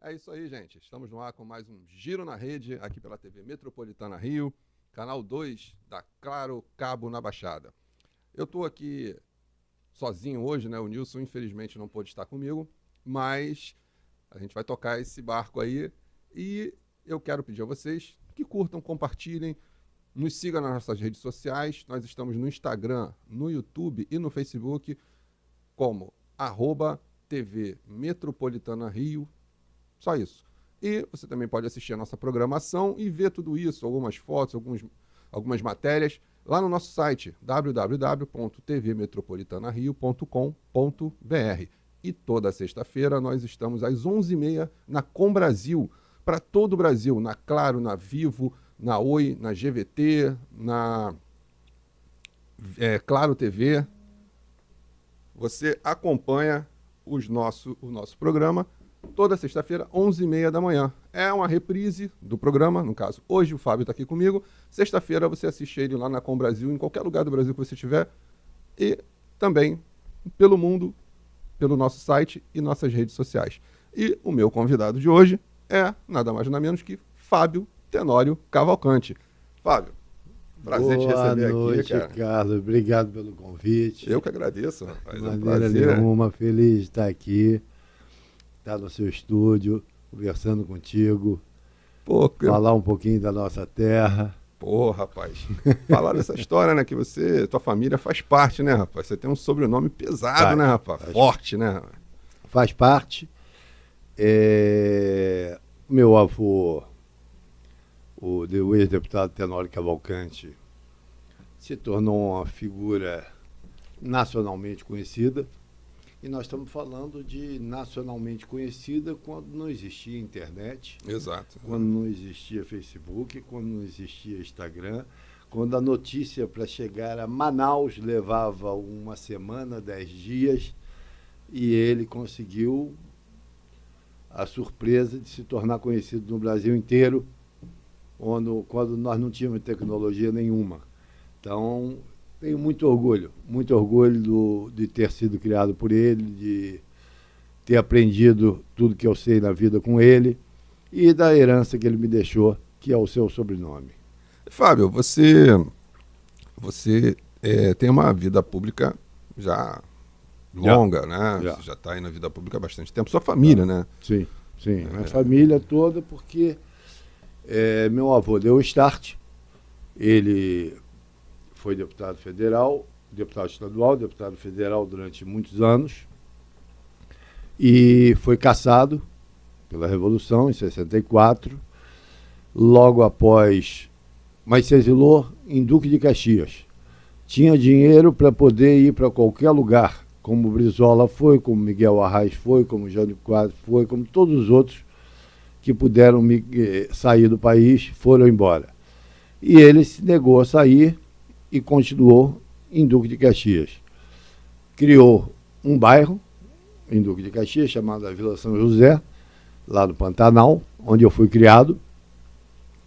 É isso aí, gente. Estamos no ar com mais um Giro na Rede, aqui pela TV Metropolitana Rio, canal 2 da Claro Cabo na Baixada. Eu estou aqui sozinho hoje, né? O Nilson, infelizmente, não pôde estar comigo, mas a gente vai tocar esse barco aí e eu quero pedir a vocês que curtam, compartilhem, nos sigam nas nossas redes sociais. Nós estamos no Instagram, no YouTube e no Facebook como @TV Metropolitana Rio. Só isso. E você também pode assistir a nossa programação e ver tudo isso, algumas fotos, algumas matérias, lá no nosso site, www.tvmetropolitanario.com.br. E toda sexta-feira nós estamos às 11h30 na Com Brasil, para todo o Brasil, na Claro, na Vivo, na Oi, na GVT, na Claro TV. Você acompanha o nosso programa toda sexta-feira, 11h30 da manhã. É uma reprise do programa, no caso, hoje o Fábio está aqui comigo. Sexta-feira você assiste ele lá na Com Brasil, em qualquer lugar do Brasil que você estiver. E também pelo mundo, pelo nosso site e nossas redes sociais. E o meu convidado de hoje é nada mais nada menos que Fábio Tenório Cavalcante. Fábio, prazer te receber aqui, cara. Carlos. Obrigado pelo convite. Eu que agradeço, rapaz. De maneira nenhuma, feliz de estar aqui. Estar no seu estúdio, conversando contigo, falar um pouquinho da nossa terra. Pô, rapaz, falar dessa história, né, que tua família faz parte, né, rapaz? Você tem um sobrenome pesado, né, rapaz? Forte, né? Faz parte. Meu avô, o ex-deputado Tenório Cavalcante, se tornou uma figura nacionalmente conhecida. E nós estamos falando de nacionalmente conhecida quando não existia internet. Exato. Quando não existia Facebook, quando não existia Instagram, quando a notícia para chegar a Manaus levava uma semana, 10 dias, e ele conseguiu a surpresa de se tornar conhecido no Brasil inteiro, quando nós não tínhamos tecnologia nenhuma. Então, tenho muito orgulho de ter sido criado por ele, de ter aprendido tudo que eu sei na vida com ele e da herança que ele me deixou, que é o seu sobrenome. Fábio, você tem uma vida pública já longa, né? Você já está aí na vida pública há bastante tempo. Sua família, né? Sim. Minha família toda, porque meu avô deu o start. Ele foi deputado federal, deputado estadual, deputado federal durante muitos anos e foi cassado pela Revolução em 64. Logo após, mas se exilou em Duque de Caxias. Tinha dinheiro para poder ir para qualquer lugar, como Brizola foi, como Miguel Arraes foi, como Jânio Quadros foi, como todos os outros que puderam sair do país, foram embora. E ele se negou a sair e continuou em Duque de Caxias. Criou um bairro em Duque de Caxias, chamado Vila São José, lá no Pantanal, onde eu fui criado,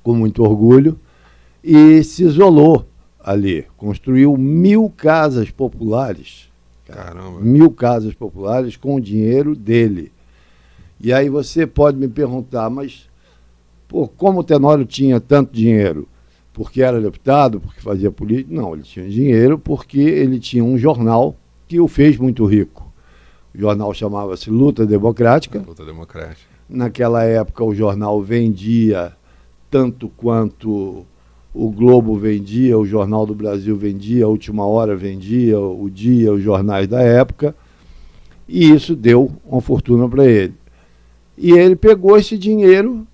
com muito orgulho, e se isolou ali. Construiu 1000 casas populares. Caramba. 1000 casas populares com o dinheiro dele. E aí você pode me perguntar, mas como o Tenório tinha tanto dinheiro? Porque era deputado, porque fazia política? Não, ele tinha dinheiro porque ele tinha um jornal que o fez muito rico. O jornal chamava-se Luta Democrática. Luta Democrática. Naquela época o jornal vendia tanto quanto o Globo vendia, o Jornal do Brasil vendia, a Última Hora vendia, o Dia, os jornais da época. E isso deu uma fortuna para ele. E ele pegou esse dinheiro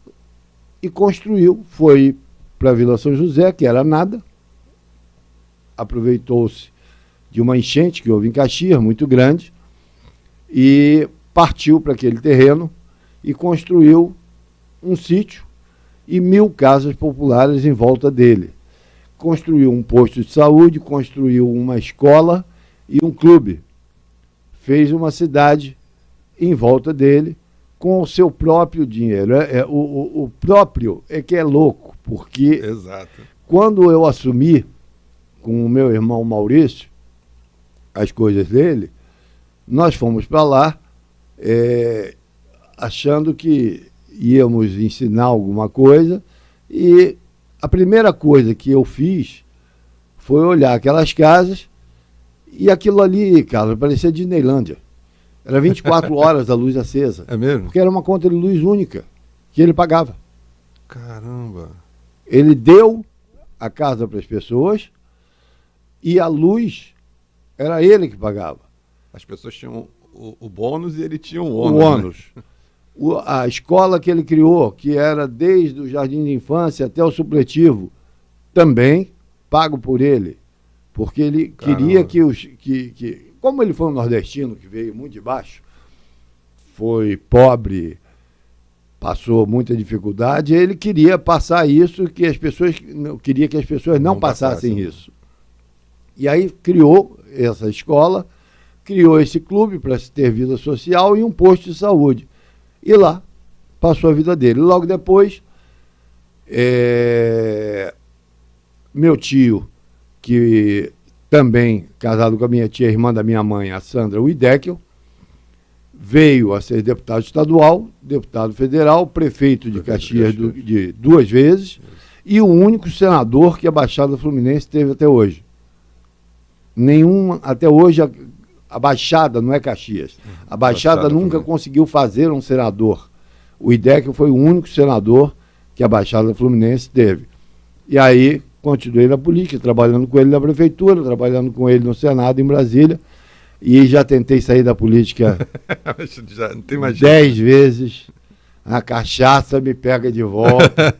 e construiu, foi para Vila São José, que era nada, aproveitou-se de uma enchente que houve em Caxias, muito grande, e partiu para aquele terreno e construiu um sítio e 1000 casas populares em volta dele. Construiu um posto de saúde, construiu uma escola e um clube. Fez uma cidade em volta dele com o seu próprio dinheiro. O próprio é que é louco. Porque Exato. Quando eu assumi com o meu irmão Maurício as coisas dele, nós fomos para lá achando que íamos ensinar alguma coisa, e a primeira coisa que eu fiz foi olhar aquelas casas, e aquilo ali, Carlos, parecia Disneylândia. Era 24 horas a luz acesa. É mesmo? Porque era uma conta de luz única que ele pagava. Caramba. Ele deu a casa para as pessoas e a luz era ele que pagava. As pessoas tinham o bônus e ele tinha o O ônus. ônus. A escola que ele criou, que era desde o jardim de infância até o supletivo, também pago por ele. Porque ele queria que como ele foi um nordestino que veio muito de baixo, foi pobre, passou muita dificuldade, ele queria passar isso, queria que as pessoas não passassem isso. E aí criou essa escola, criou esse clube para se ter vida social e um posto de saúde. E lá passou a vida dele. Logo depois, meu tio, que também casado com a minha tia, irmã da minha mãe, a Sandra Wideckel, veio a ser deputado estadual, deputado federal, prefeito de Caxias de 2 vezes, e o único senador que a Baixada Fluminense teve até hoje. Até hoje, a Baixada não é Caxias. A Baixada nunca conseguiu fazer um senador. O Wideckel foi o único senador que a Baixada Fluminense teve. E aí, continuei na política, trabalhando com ele na prefeitura, trabalhando com ele no Senado, em Brasília, e já tentei sair da política já não tem mais 10 vezes. A cachaça me pega de volta.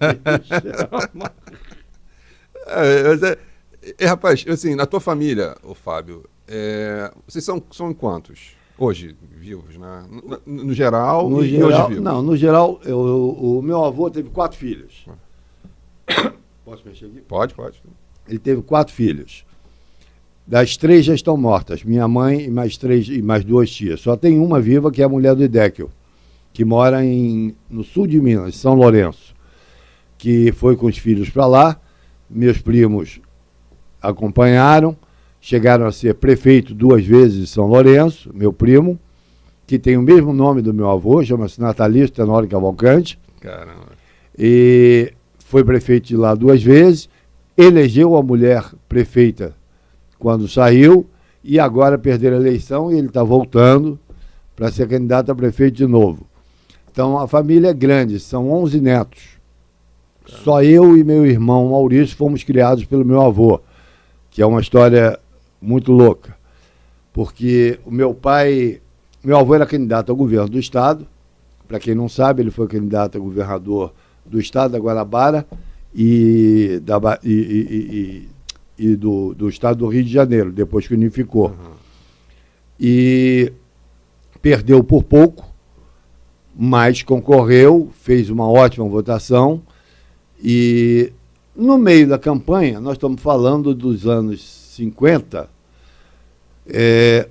Rapaz, assim, na tua família, ô Fábio, vocês são em quantos hoje vivos, né? No geral, no e geral, hoje vivos? Não, no geral, o meu avô teve 4 filhos. Posso mexer aqui? Pode. Ele teve 4 filhos. Das 3 já estão mortas. Minha mãe e mais 2 tias. Só tem uma viva, que é a mulher do Wideckel, que mora no sul de Minas, São Lourenço, que foi com os filhos para lá. Meus primos acompanharam, chegaram a ser prefeito 2 vezes de São Lourenço, meu primo, que tem o mesmo nome do meu avô, chama-se Natalício Tenório Cavalcante. Caramba. E foi prefeito de lá 2 vezes, elegeu a mulher prefeita quando saiu, e agora perderam a eleição e ele está voltando para ser candidato a prefeito de novo. Então a família é grande, são 11 netos. Só eu e meu irmão Maurício fomos criados pelo meu avô, que é uma história muito louca, porque o meu avô era candidato ao governo do estado. Para quem não sabe, ele foi candidato a governador do estado da Guanabara e do estado do Rio de Janeiro, depois que unificou. Uhum. E perdeu por pouco, mas concorreu, fez uma ótima votação, e no meio da campanha, nós estamos falando dos anos 50,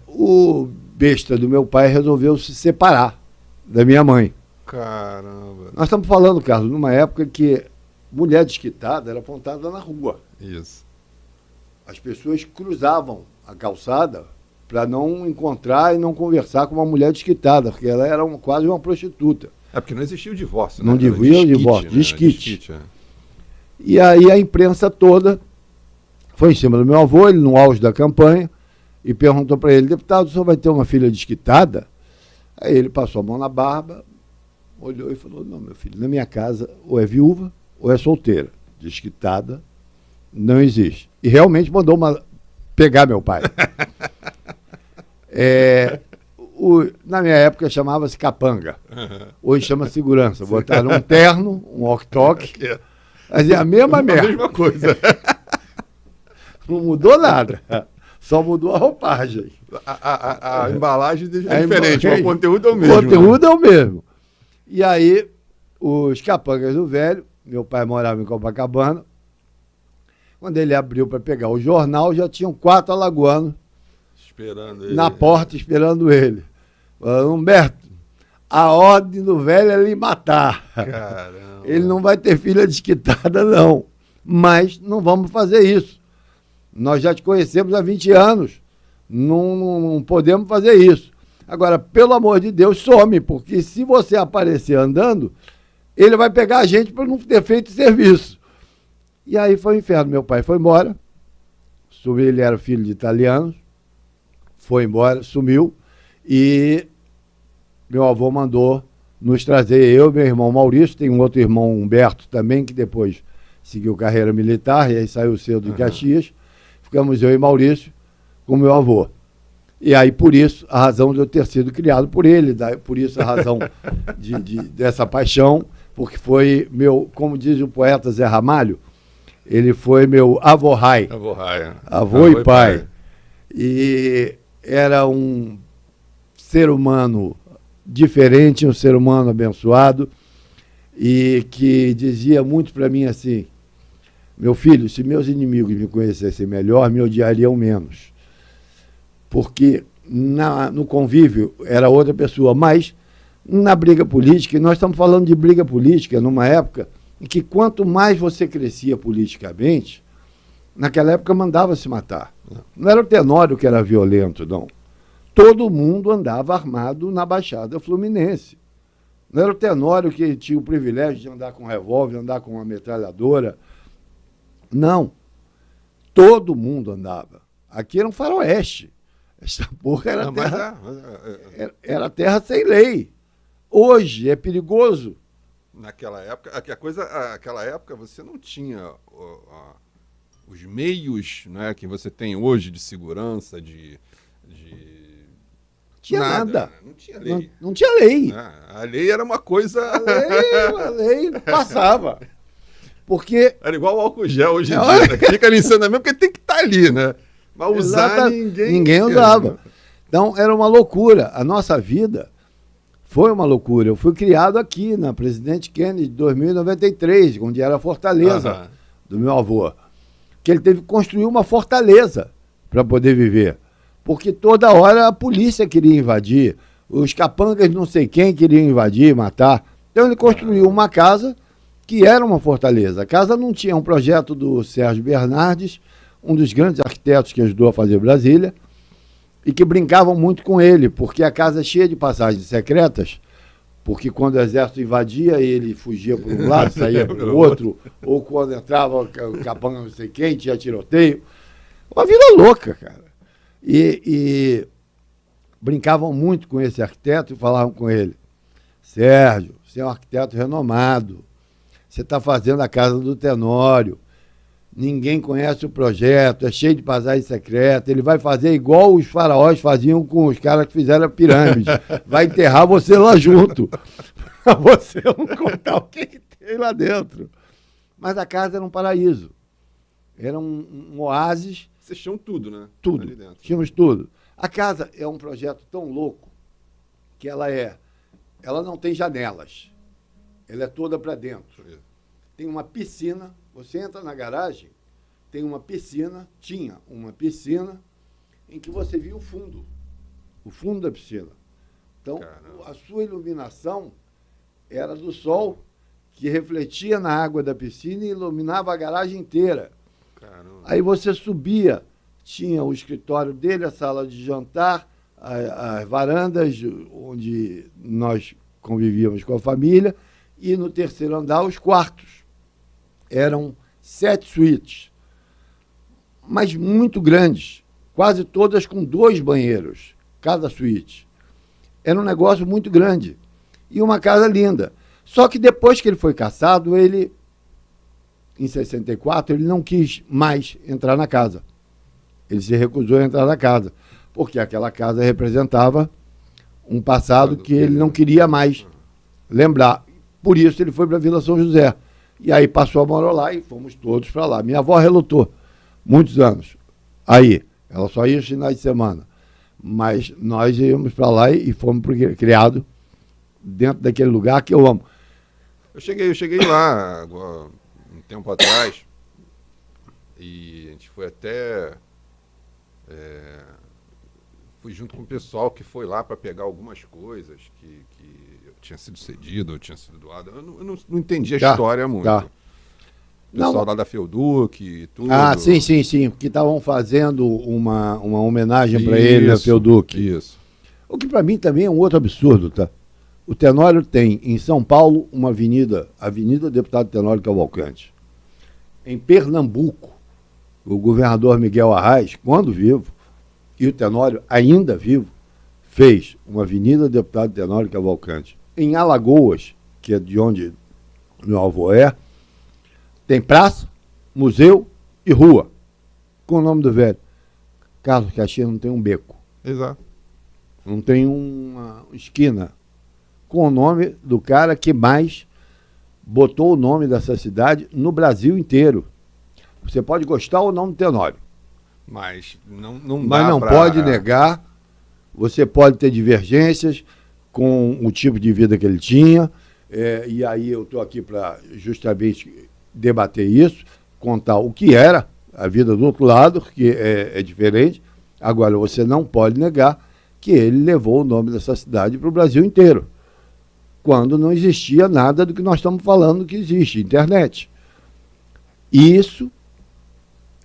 o besta do meu pai resolveu se separar da minha mãe. Caramba. Nós estamos falando, Carlos, numa época que mulher desquitada era apontada na rua. Isso. As pessoas cruzavam a calçada para não encontrar e não conversar com uma mulher desquitada, porque ela era quase uma prostituta. Porque não existia o divórcio, não né? Não existia o divórcio, desquite. E aí a imprensa toda foi em cima do meu avô, ele no auge da campanha, e perguntou para ele: deputado, o senhor vai ter uma filha desquitada? Aí ele passou a mão na barba, olhou e falou: não, meu filho, na minha casa ou é viúva ou é solteira. Desquitada não existe. E realmente mandou pegar meu pai. Na minha época chamava-se capanga. Hoje chama segurança. Botaram um terno, um walkie-talkie. Mas é a mesma merda. A mesma coisa. Não mudou nada. Só mudou a roupagem. A embalagem é diferente, mas o conteúdo é o mesmo. O conteúdo é o mesmo. E aí, os capangas do velho, meu pai morava em Copacabana, quando ele abriu para pegar o jornal, já tinham 4 alagoanos esperando ele. Na porta, esperando ele. Falando: Humberto, a ordem do velho é lhe matar. Caramba. Ele não vai ter filha desquitada, não. Mas não vamos fazer isso. Nós já te conhecemos há 20 anos. Não podemos fazer isso. Agora, pelo amor de Deus, some, porque se você aparecer andando, ele vai pegar a gente por não ter feito serviço. E aí foi o inferno. Meu pai foi embora, ele era filho de italianos, foi embora, sumiu, e meu avô mandou nos trazer, eu e meu irmão Maurício, tem um outro irmão, Humberto, também, que depois seguiu carreira militar, e aí saiu cedo em Caxias. Ficamos eu e Maurício com meu avô. E aí, por isso, a razão de eu ter sido criado por ele, por isso a razão dessa paixão, porque foi meu, como diz o poeta Zé Ramalho, ele foi meu avô-rai. Avô e pai. E era um ser humano diferente, um ser humano abençoado, e que dizia muito para mim assim: meu filho, se meus inimigos me conhecessem melhor, me odiariam menos. Porque no convívio era outra pessoa, mas na briga política, e nós estamos falando de briga política numa época em que quanto mais você crescia politicamente, naquela época mandava se matar. Não era o Tenório que era violento, não. Todo mundo andava armado na Baixada Fluminense. Não era o Tenório que tinha o privilégio de andar com um revólver, andar com uma metralhadora. Não. Todo mundo andava. Aqui era um faroeste. Essa porra era era terra sem lei. Hoje é perigoso. Naquela época, aquela época você não tinha os meios, né, que você tem hoje de segurança, tinha nada. Não tinha lei. Não tinha lei. A lei era uma coisa... A lei passava. Porque... Era igual o álcool gel hoje em dia, né? Fica ali em cima mesmo, porque tem que estar ali, né? Mas usar ninguém usava. Então era uma loucura. A nossa vida foi uma loucura. Eu fui criado aqui na Presidente Kennedy de 2093, onde era a fortaleza do meu avô. Que ele teve que construir uma fortaleza para poder viver. Porque toda hora a polícia queria invadir, os capangas não sei quem queriam invadir, matar. Então ele construiu uma casa que era uma fortaleza. A casa não tinha um projeto do Sérgio Bernardes, um dos grandes arquitetos que ajudou a fazer Brasília, e que brincavam muito com ele, porque a casa é cheia de passagens secretas, porque quando o exército invadia, ele fugia por um lado, saía para o outro, ou quando entrava o capanga não sei quem, tinha tiroteio. Uma vida louca, cara. E brincavam muito com esse arquiteto e falavam com ele: Sérgio, você é um arquiteto renomado, você está fazendo a casa do Tenório, ninguém conhece o projeto, é cheio de passagens secretas, ele vai fazer igual os faraós faziam com os caras que fizeram a pirâmide, vai enterrar você lá junto, para você não contar o que tem lá dentro. Mas a casa era um paraíso, era um oásis. Vocês tinham tudo, né? Tudo, tínhamos tudo. A casa é um projeto tão louco que ela não tem janelas, ela é toda para dentro. Tem uma piscina, você entra na garagem, tem uma piscina, tinha uma piscina em que você via o fundo da piscina. Então, a sua iluminação era do sol que refletia na água da piscina e iluminava a garagem inteira. Caramba. Aí você subia, tinha o escritório dele, a sala de jantar, as varandas onde nós convivíamos com a família, e no terceiro andar os quartos. Eram 7 suítes, mas muito grandes, quase todas com 2 banheiros, cada suíte. Era um negócio muito grande e uma casa linda. Só que depois que ele foi cassado, em 64, ele não quis mais entrar na casa. Ele se recusou a entrar na casa, porque aquela casa representava um passado que ele não queria mais lembrar. Por isso ele foi para a Vila São José. E aí passou a morar lá e fomos todos para lá. Minha avó relutou muitos anos. Aí, ela só ia aos finais de semana. Mas nós íamos para lá e fomos criados dentro daquele lugar que eu amo. Eu cheguei lá agora, um tempo atrás, e a gente foi até... fui junto com o pessoal que foi lá para pegar algumas coisas que eu tinha sido cedido, eu tinha sido doado. Eu não entendi a história muito. O pessoal lá da Felduc e tudo. Ah, sim. Que estavam fazendo uma homenagem para ele, a Felduc. Isso. O que para mim também é um outro absurdo, tá? O Tenório tem, em São Paulo, uma avenida, Avenida Deputado Tenório Cavalcante. Em Pernambuco, o governador Miguel Arraes, quando vivo, e o Tenório ainda vivo, fez uma Avenida Deputado Tenório Cavalcante. Em Alagoas, que é de onde meu avô é, tem praça, museu e rua, com o nome do velho. Carlos Caxias não tem um beco. Exato. Não tem uma esquina com o nome do cara que mais botou o nome dessa cidade no Brasil inteiro. Você pode gostar ou não do Tenório. Mas não Mas não pode negar, você pode ter divergências com o tipo de vida que ele tinha, e aí eu estou aqui para justamente debater isso, contar o que era a vida do outro lado, que é diferente. Agora, você não pode negar que ele levou o nome dessa cidade para o Brasil inteiro, quando não existia nada do que nós estamos falando que existe, internet. E isso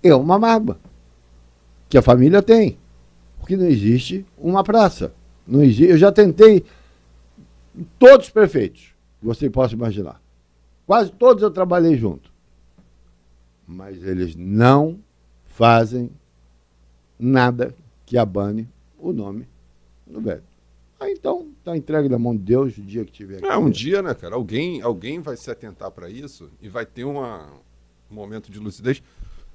é uma mágoa que a família tem, porque não existe uma praça. Não existe, eu já tentei todos os prefeitos, você possa imaginar. Quase todos eu trabalhei junto. Mas eles não fazem nada que abane o nome do velho. Aí então, está entregue na mão de Deus o dia que tiver. Um dia, né, cara? Alguém vai se atentar para isso e vai ter um momento de lucidez.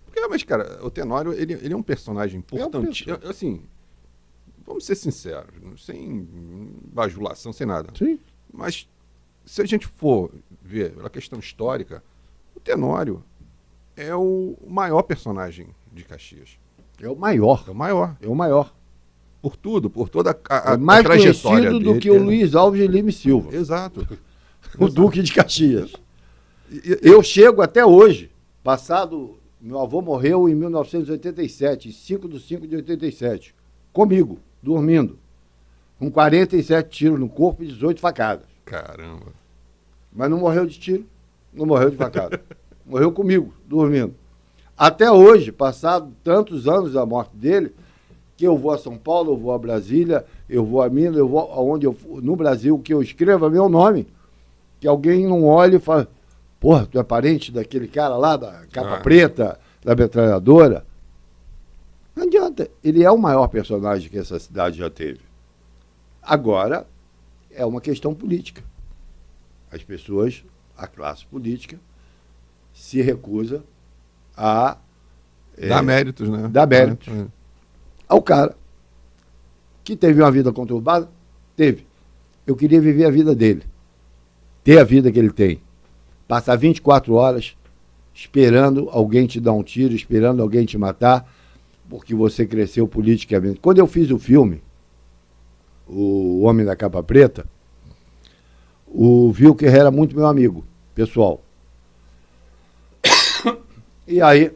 Porque realmente, cara, o Tenório, ele é um personagem importante. Assim, vamos ser sinceros, sem bajulação, sem nada. Sim. Mas se a gente for ver a questão histórica, o Tenório é o maior personagem de Caxias. É o maior. É o maior. É o maior. Por tudo, por toda a mais trajetória conhecido dele. do que o Luiz Alves de Lima e Silva. Exato. O Duque de Caxias. Eu chego até hoje, passado... Meu avô morreu em 1987, 5/5/87, comigo, dormindo, com 47 tiros no corpo e 18 facadas. Caramba. Mas não morreu de tiro, não morreu de facada. Morreu comigo, dormindo. Até hoje, passado tantos anos da morte dele, que eu vou a São Paulo, eu vou a Brasília, eu vou a Minas, eu vou aonde eu for, no Brasil, que eu escreva meu nome, que alguém não olhe e fala... Porra, tu é parente daquele cara lá, da capa preta, da metralhadora? Não adianta. Ele é o maior personagem que essa cidade já teve. Agora, é uma questão política. As pessoas, a classe política, se recusa a... Dar méritos, né? Dar méritos ao cara que teve uma vida conturbada. Teve. Eu queria viver a vida dele. Ter a vida que ele tem. Passar 24 horas esperando alguém te dar um tiro, esperando alguém te matar, porque você cresceu politicamente. Quando eu fiz o filme, O Homem da Capa Preta, o Wilker era muito meu amigo, pessoal. E aí,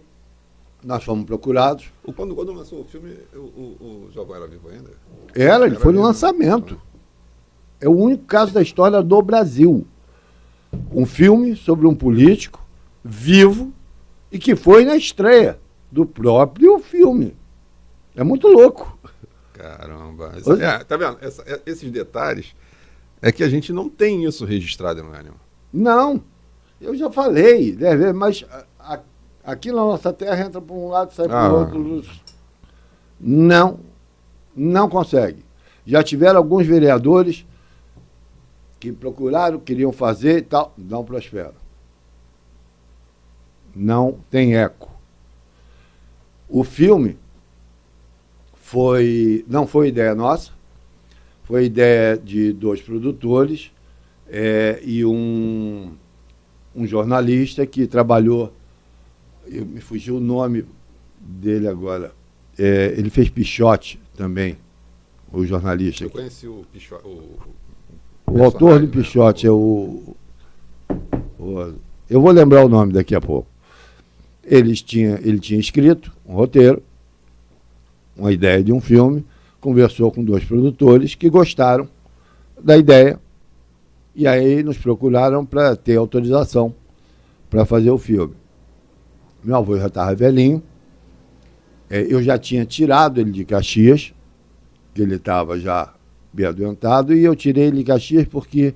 nós fomos procurados. Quando lançou o filme, o Jogão era vivo ainda? Ele foi no lançamento. É o único caso da história do Brasil. Um filme sobre um político vivo e que foi na estreia do próprio filme. É muito louco. Caramba. Tá vendo? Esses detalhes é que a gente não tem isso registrado, Emmanuel. Não. Eu já falei, né, mas aqui na nossa terra entra por um lado e sai por outro. Não consegue. Já tiveram alguns vereadores que procuraram, queriam fazer e tal, não prosperam. Não tem eco. O filme não foi ideia nossa, foi ideia de 2 produtores e um jornalista que trabalhou, me fugiu o nome dele agora, ele fez Pichote também, o jornalista. Eu conheci o Pichote. O autor do Pichote é eu vou lembrar o nome daqui a pouco. Ele tinha escrito um roteiro, uma ideia de um filme, conversou com 2 produtores que gostaram da ideia e aí nos procuraram para ter autorização para fazer o filme. Meu avô já estava velhinho, eu já tinha tirado ele de Caxias, que ele estava já bem adoentado, e eu tirei ele de Caxias porque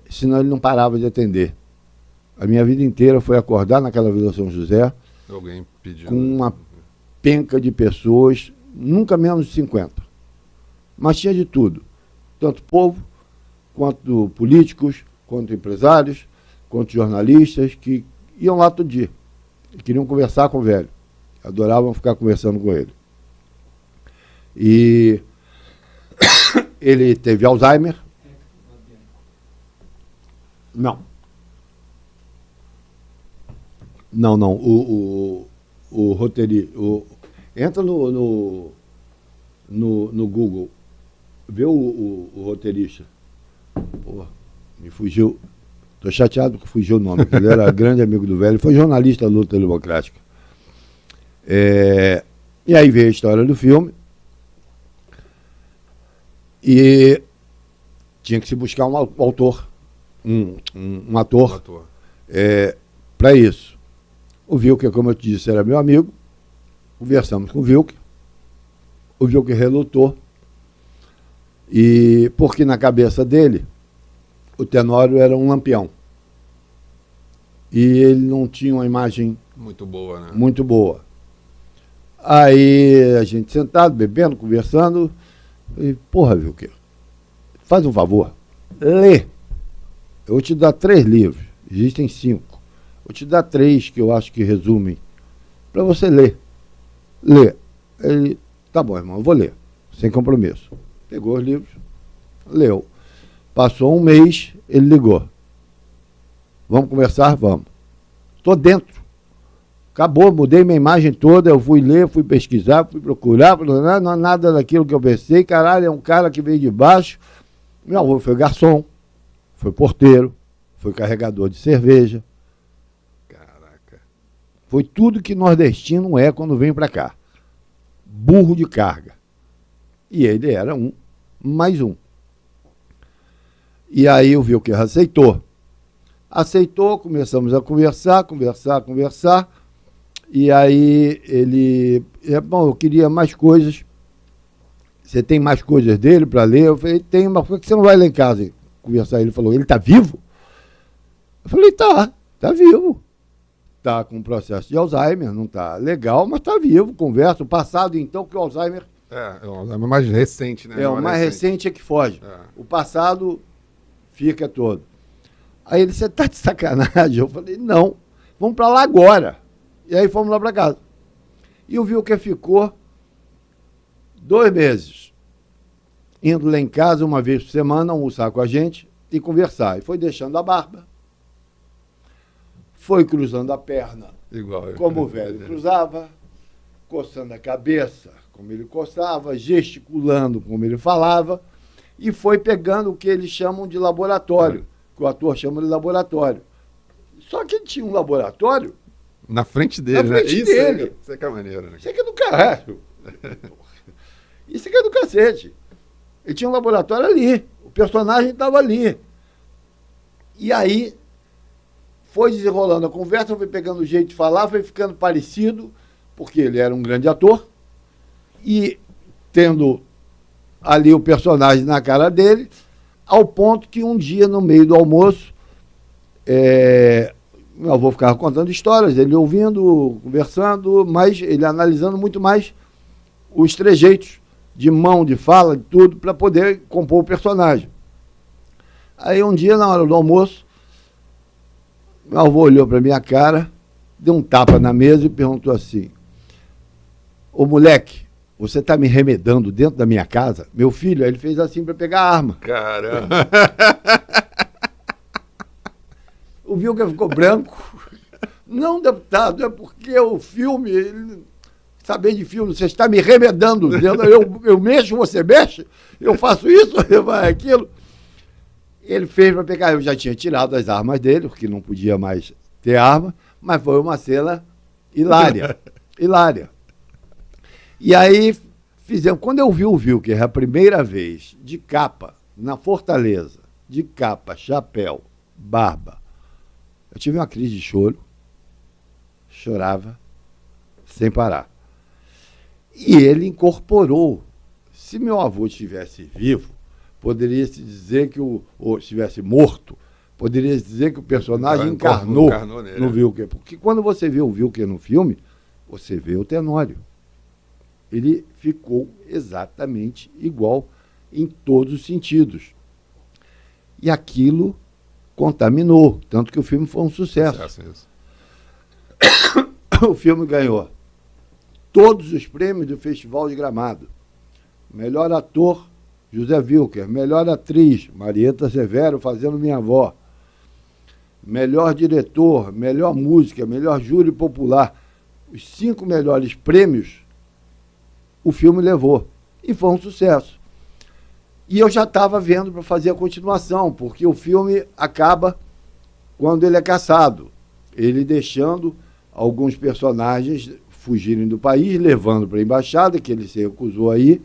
senão ele não parava de atender. A minha vida inteira foi acordar naquela Vila São José Alguém pediu. com uma penca de pessoas, nunca menos de 50. Mas tinha de tudo, tanto povo, quanto políticos, quanto empresários, quanto jornalistas, que iam lá todo dia e queriam conversar com o velho. Adoravam ficar conversando com ele. E ele teve Alzheimer. Não. Não. O roteirista. Entra no Google. Vê o roteirista. Pô, me fugiu. Estou chateado porque fugiu o nome. Ele era grande amigo do velho. Foi jornalista da luta democrática. E aí veio a história do filme. E tinha que se buscar um autor, um ator, para isso. O Wilker, como eu te disse, era meu amigo. Conversamos com o Wilker. O Wilker relutou. E porque na cabeça dele, o Tenório era um lampião. E ele não tinha uma imagem muito boa, né? Muito boa. Aí a gente sentado, bebendo, conversando. E, porra, Wilker, faz um favor, lê. Eu vou te dar 3 livros, existem 5. Vou te dar 3 que eu acho que resumem, para você ler. Lê. Ele, tá bom, irmão, eu vou ler, sem compromisso. Pegou os livros, leu. Passou um mês, ele ligou. Vamos conversar? Vamos. Estou dentro. Acabou, mudei minha imagem toda, eu fui ler, fui pesquisar, fui procurar, não é nada daquilo que eu pensei. Caralho, é um cara que veio de baixo. Meu avô foi garçom, foi porteiro, foi carregador de cerveja. Caraca. Foi tudo que nordestino é quando vem pra cá. Burro de carga. E ele era mais um. E aí o Wilker aceitou. Aceitou, começamos a conversar. E aí ele... Bom, eu queria mais coisas. Você tem mais coisas dele para ler? Eu falei, tem, mas por que você não vai lá em casa e conversar? Ele falou, ele está vivo? Eu falei, tá vivo. Está com um processo de Alzheimer, não está legal, mas está vivo, conversa. O passado, então, que o Alzheimer... o Alzheimer mais recente, né? O mais recente é que foge. O passado fica todo. Aí ele, você está de sacanagem? Eu falei, não, vamos para lá agora. E aí fomos lá para casa. E o Wilker ficou 2 meses indo lá em casa uma vez por semana, almoçar com a gente e conversar. E foi deixando a barba, foi cruzando a perna, igual como o velho cruzava, coçando a cabeça, como ele coçava, gesticulando, como ele falava, e foi pegando o que eles chamam de laboratório, que o ator chama de laboratório. Só que ele tinha um laboratório na frente dele, na frente né? dele. Isso é que é maneiro, né? Isso aqui é do caralho. Isso aqui é do cacete. Ele tinha um laboratório ali. O personagem estava ali. E aí foi desenrolando a conversa, foi pegando o jeito de falar, foi ficando parecido, porque ele era um grande ator. E tendo ali o personagem na cara dele, ao ponto que um dia, no meio do almoço, meu avô ficava contando histórias, ele ouvindo, conversando, mas ele analisando muito mais os trejeitos de mão, de fala, de tudo, para poder compor o personagem. Aí um dia, na hora do almoço, meu avô olhou para minha cara, deu um tapa na mesa e perguntou assim, ô moleque, você está me remedando dentro da minha casa? Meu filho, aí ele fez assim para pegar a arma. Caramba! O Wilker ficou branco. Não, deputado, é porque o filme, saber de filme, você está me remedando. Eu mexo, você mexe, eu faço isso, aquilo. Ele fez para pegar, eu já tinha tirado as armas dele, porque não podia mais ter arma, mas foi uma cena hilária. Hilária. E aí fizemos, quando eu vi o Wilker a primeira vez, de capa, na Fortaleza, de capa, chapéu, barba, eu tive uma crise de choro, chorava sem parar. E ele incorporou Se meu avô estivesse vivo, poderia-se dizer que ou estivesse morto, poderia-se dizer que o personagem encarnou no Wilker. Porque quando você vê o Wilker no filme, você vê o Tenório. Ele ficou exatamente igual em todos os sentidos. E aquilo contaminou, tanto que o filme foi um sucesso. O filme ganhou todos os prêmios do Festival de Gramado. Melhor ator, José Wilker. Melhor atriz, Marieta Severo, fazendo Minha Avó. Melhor diretor, melhor música, melhor júri popular. Os 5 melhores prêmios o filme levou. E foi um sucesso. E eu já estava vendo para fazer a continuação, porque o filme acaba quando ele é caçado. Ele deixando alguns personagens fugirem do país, levando para a embaixada, que ele se recusou aí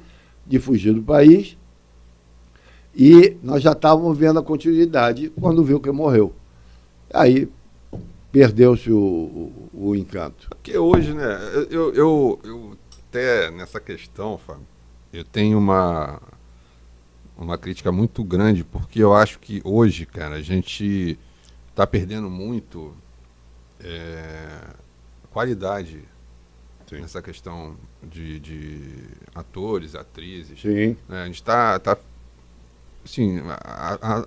de fugir do país. E nós já estávamos vendo a continuidade quando viu que morreu. Aí perdeu-se o encanto. Porque hoje, né, eu até nessa questão, Fábio, eu tenho uma crítica muito grande, porque eu acho que hoje, cara, a gente está perdendo muito qualidade. Sim. Nessa questão de atores, atrizes. Sim. Né? A gente está assim,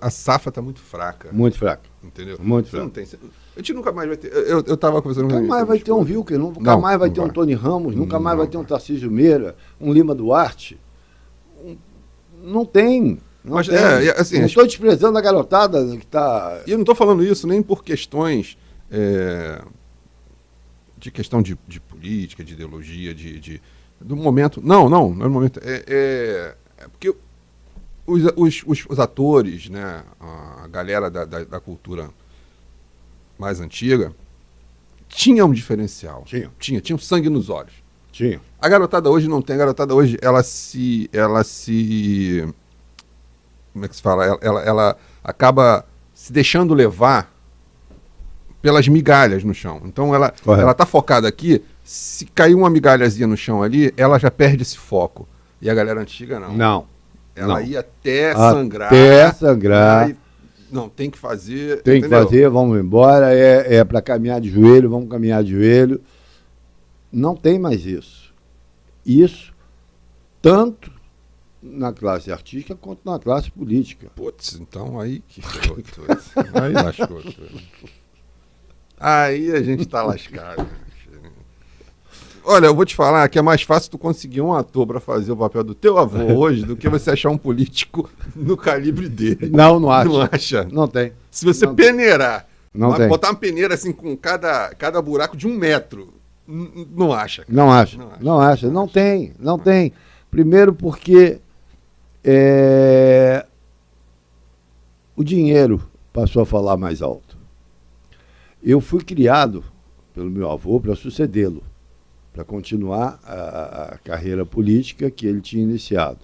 a safra está muito fraca. Muito fraca. Entendeu? Muito fraca. Não tem, a gente nunca mais vai ter. Eu estava conversando com Nunca mais vai ter um Wilker, nunca mais vai ter um Tony Ramos, nunca mais vai ter um Tarcísio Meira, um Lima Duarte. Não tem. Não Mas, tem. Assim, não estou desprezando a garotada que está. E eu não estou falando isso nem por questões de questão de política, de ideologia, do momento. Não é o momento. Porque os atores, né, a galera da cultura mais antiga, tinha um diferencial. Tinha um sangue nos olhos. Tinha. A garotada hoje não tem. A garotada hoje, ela se como é que se fala? Ela acaba se deixando levar pelas migalhas no chão. Então ela tá focada aqui. Se cair uma migalhazinha no chão ali, ela já perde esse foco. E a galera antiga não. Não. Ela ia até sangrar. Até sangrar. Não, tem que fazer. Tem que fazer, vamos embora. É para caminhar de joelho, vamos caminhar de joelho. Não tem mais isso. Isso, tanto na classe artística quanto na classe política. Putz, então aí que aí lascou. Aí a gente tá lascado. Olha, eu vou te falar que é mais fácil tu conseguir um ator para fazer o papel do teu avô hoje do que você achar um político no calibre dele. Não acha. Não acha? Não tem. Se você peneirar, botar uma peneira assim com cada buraco de 1 metro, não acha. Cara. Não acha. Não tem. Primeiro porque o dinheiro passou a falar mais alto. Eu fui criado pelo meu avô para sucedê-lo, para continuar a carreira política que ele tinha iniciado.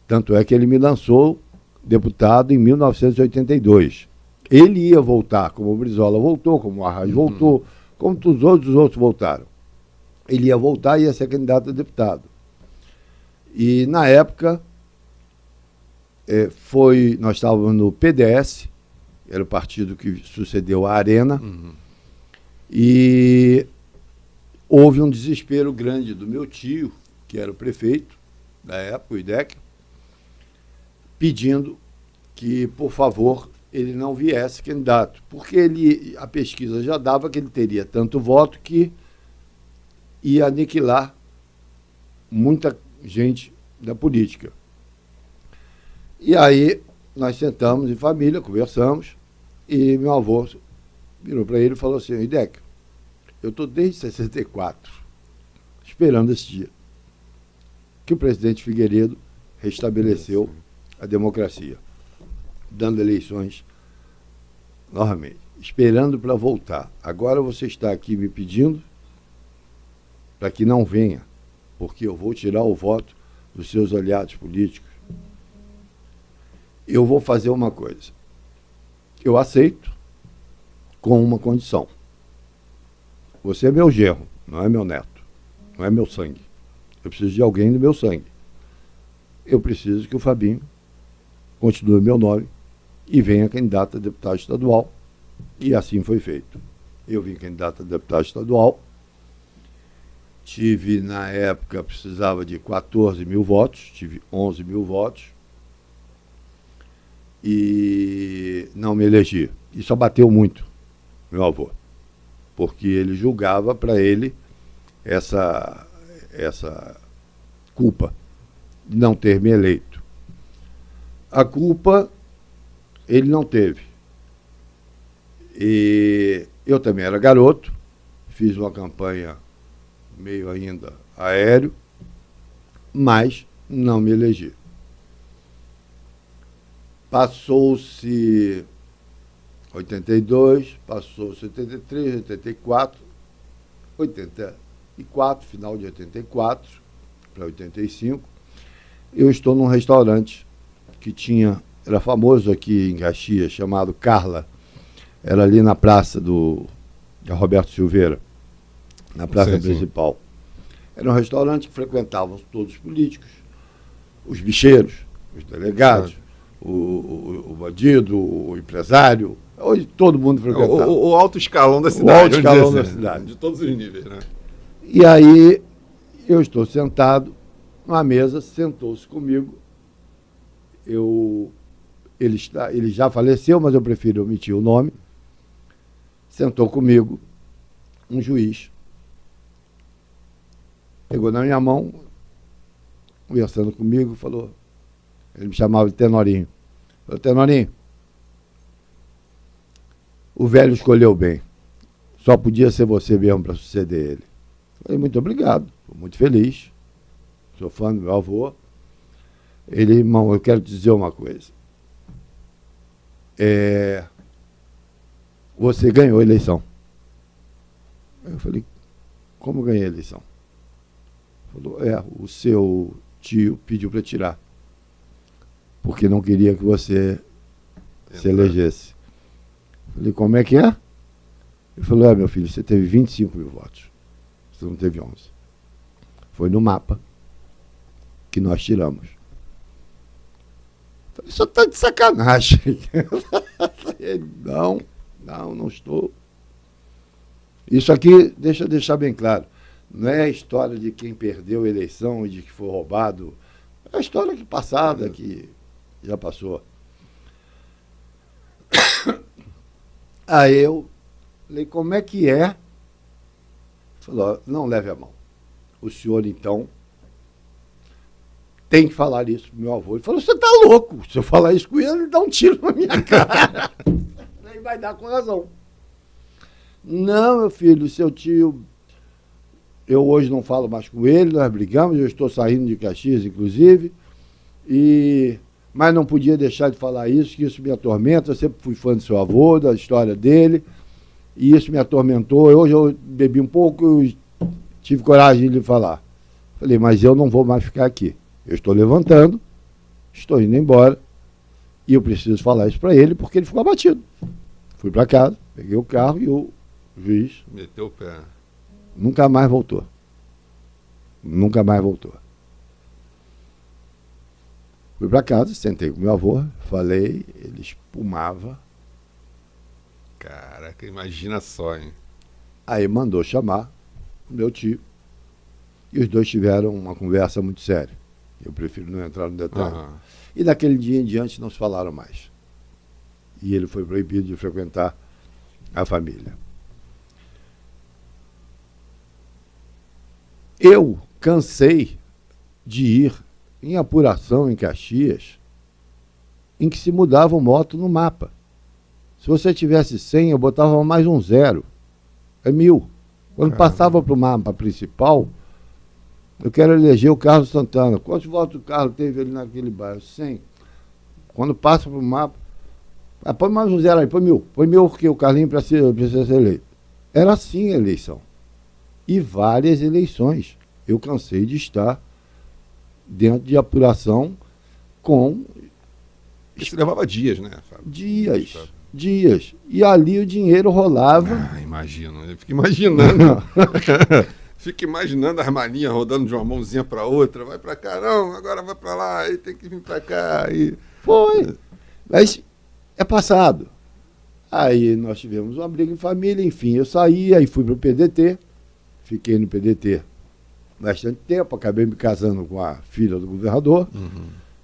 Tanto é que ele me lançou deputado em 1982. Ele ia voltar, como o Brizola voltou, como o Arraes voltou, como todos os outros voltaram. Ele ia voltar e ia ser candidato a deputado. E, na época, nós estávamos no PDS, era o partido que sucedeu a Arena, e houve um desespero grande do meu tio, que era o prefeito da época, o IDEC, pedindo que, por favor, ele não viesse candidato, porque a pesquisa já dava que ele teria tanto voto que ia aniquilar muita gente da política. E aí nós sentamos em família, conversamos, e meu avô virou para ele e falou assim: IDEC, eu estou desde 64 esperando esse dia que o presidente Figueiredo restabeleceu a democracia, dando eleições novamente, esperando para voltar. Agora você está aqui me pedindo para que não venha, porque eu vou tirar o voto dos seus aliados políticos. Eu vou fazer uma coisa. Eu aceito com uma condição. Você é meu genro, não é meu neto, não é meu sangue. Eu preciso de alguém do meu sangue. eu preciso que o Fabinho continue meu nome e venha candidato a deputado estadual. E assim foi feito. Eu vim candidato a deputado estadual. Tive, na época, precisava de 14 mil votos, tive 11 mil votos. E não me elegi. Isso abateu muito meu avô, porque ele julgava para ele essa culpa de não ter me eleito. A culpa ele não teve. E eu também era garoto, fiz uma campanha meio ainda aéreo, mas não me elegi. Passou-se 82, passou-se 83, 84, 84, final de 84 para 85. Eu estou num restaurante que era famoso aqui em Caxias, chamado Carla. Era ali na praça da Roberto Silveira, na praça principal. Era um restaurante que frequentavam todos os políticos, os bicheiros, os delegados, o bandido, o empresário. Hoje todo mundo frequentava. O alto escalão da cidade. O alto escalão da cidade. De todos os níveis, né? E aí eu estou sentado numa mesa, sentou-se comigo. Ele já faleceu, mas eu prefiro omitir o nome. Sentou comigo um juiz. Pegou na minha mão, conversando comigo, falou, ele me chamava de Tenorinho. Falou, Tenorinho, o velho escolheu bem. Só podia ser você mesmo para suceder ele. Falei, muito obrigado, estou muito feliz. Sou fã do meu avô. Ele, irmão, eu quero te dizer uma coisa. Você ganhou a eleição. Eu falei, como ganhei a eleição? Falou, o seu tio pediu para tirar. Porque não queria que você se elegesse. Falei, como é que é? Ele falou, meu filho, você teve 25 mil votos. Você não teve 11. Foi no mapa que nós tiramos. Falei, só está de sacanagem. Ele, não estou. Isso aqui, deixa eu deixar bem claro, não é a história de quem perdeu a eleição e de que foi roubado. É a história passada, que já passou. Aí eu falei, como é que é? Ele falou, não leve a mão. O senhor, então, tem que falar isso pro meu avô. Ele falou, você está louco. Se eu falar isso com ele, ele dá um tiro na minha cara. Ele vai dar com razão. Não, meu filho, seu tio, eu hoje não falo mais com ele, nós brigamos, eu estou saindo de Caxias, inclusive, mas não podia deixar de falar isso, que isso me atormenta. Eu sempre fui fã do seu avô, da história dele, e isso me atormentou. Hoje eu bebi um pouco e tive coragem de lhe falar. Falei, mas eu não vou mais ficar aqui. Eu estou levantando, estou indo embora, e eu preciso falar isso para ele, porque ele ficou abatido. Fui para casa, peguei o carro e o juiz meteu o pé. Nunca mais voltou. Nunca mais voltou. Fui para casa, sentei com meu avô, falei, ele espumava. Caraca, imagina só, hein? Aí mandou chamar o meu tio. E os dois tiveram uma conversa muito séria. Eu prefiro não entrar no detalhe. E daquele dia em diante não se falaram mais. E ele foi proibido de frequentar a família. Eu cansei de ir em apuração em Caxias, em que se mudava o moto no mapa. Se você tivesse 100, eu botava mais um 0. É 1000. Quando passava para o mapa principal, eu quero eleger o Carlos Santana. Quantos votos o Carlos teve ali naquele bairro? 100. Quando passa para o mapa, põe mais um 0 aí, põe 1000. Põe 1000 porque o Carlinho precisa ser eleito. Era assim a eleição. E várias eleições. Eu cansei de estar dentro de apuração com... Isso levava dias, né, Fábio? Dias. E ali o dinheiro rolava... Imagino. Eu fico imaginando. fica imaginando as malinhas rodando de uma mãozinha para outra, vai para cá, não, agora vai para lá, aí tem que vir para cá. Aí... Foi. Mas é passado. Aí nós tivemos uma briga em família, enfim, eu saí, aí fui para o PDT, fiquei no PDT bastante tempo, acabei me casando com a filha do governador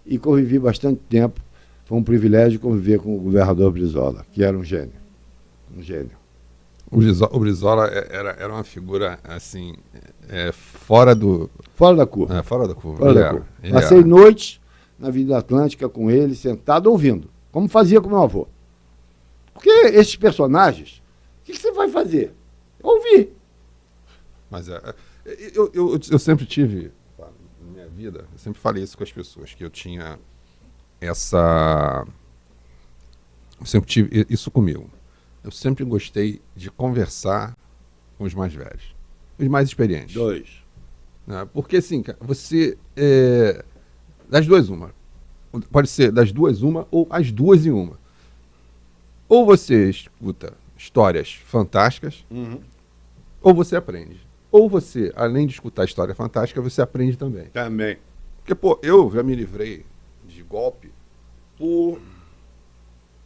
e convivi bastante tempo. Foi um privilégio conviver com o governador Brizola, que era um gênio. Um gênio. O Brizola era uma figura, assim, fora do... Fora da curva. Fora da curva. Fora da curva. Passei noites na Avenida Atlântica com ele, sentado, ouvindo, como fazia com meu avô. Porque esses personagens, o que você vai fazer? Ouvir. Mas eu sempre tive, na minha vida, eu sempre falei isso com as pessoas, que eu tinha essa... Eu sempre tive isso comigo. Eu sempre gostei de conversar com os mais velhos, os mais experientes. Né? Porque assim, você... das duas, uma. Pode ser das duas, uma, ou as duas em uma. Ou você escuta histórias fantásticas, ou você aprende. Ou você, além de escutar história fantástica, você aprende também. Também. Porque, pô, eu já me livrei de golpe por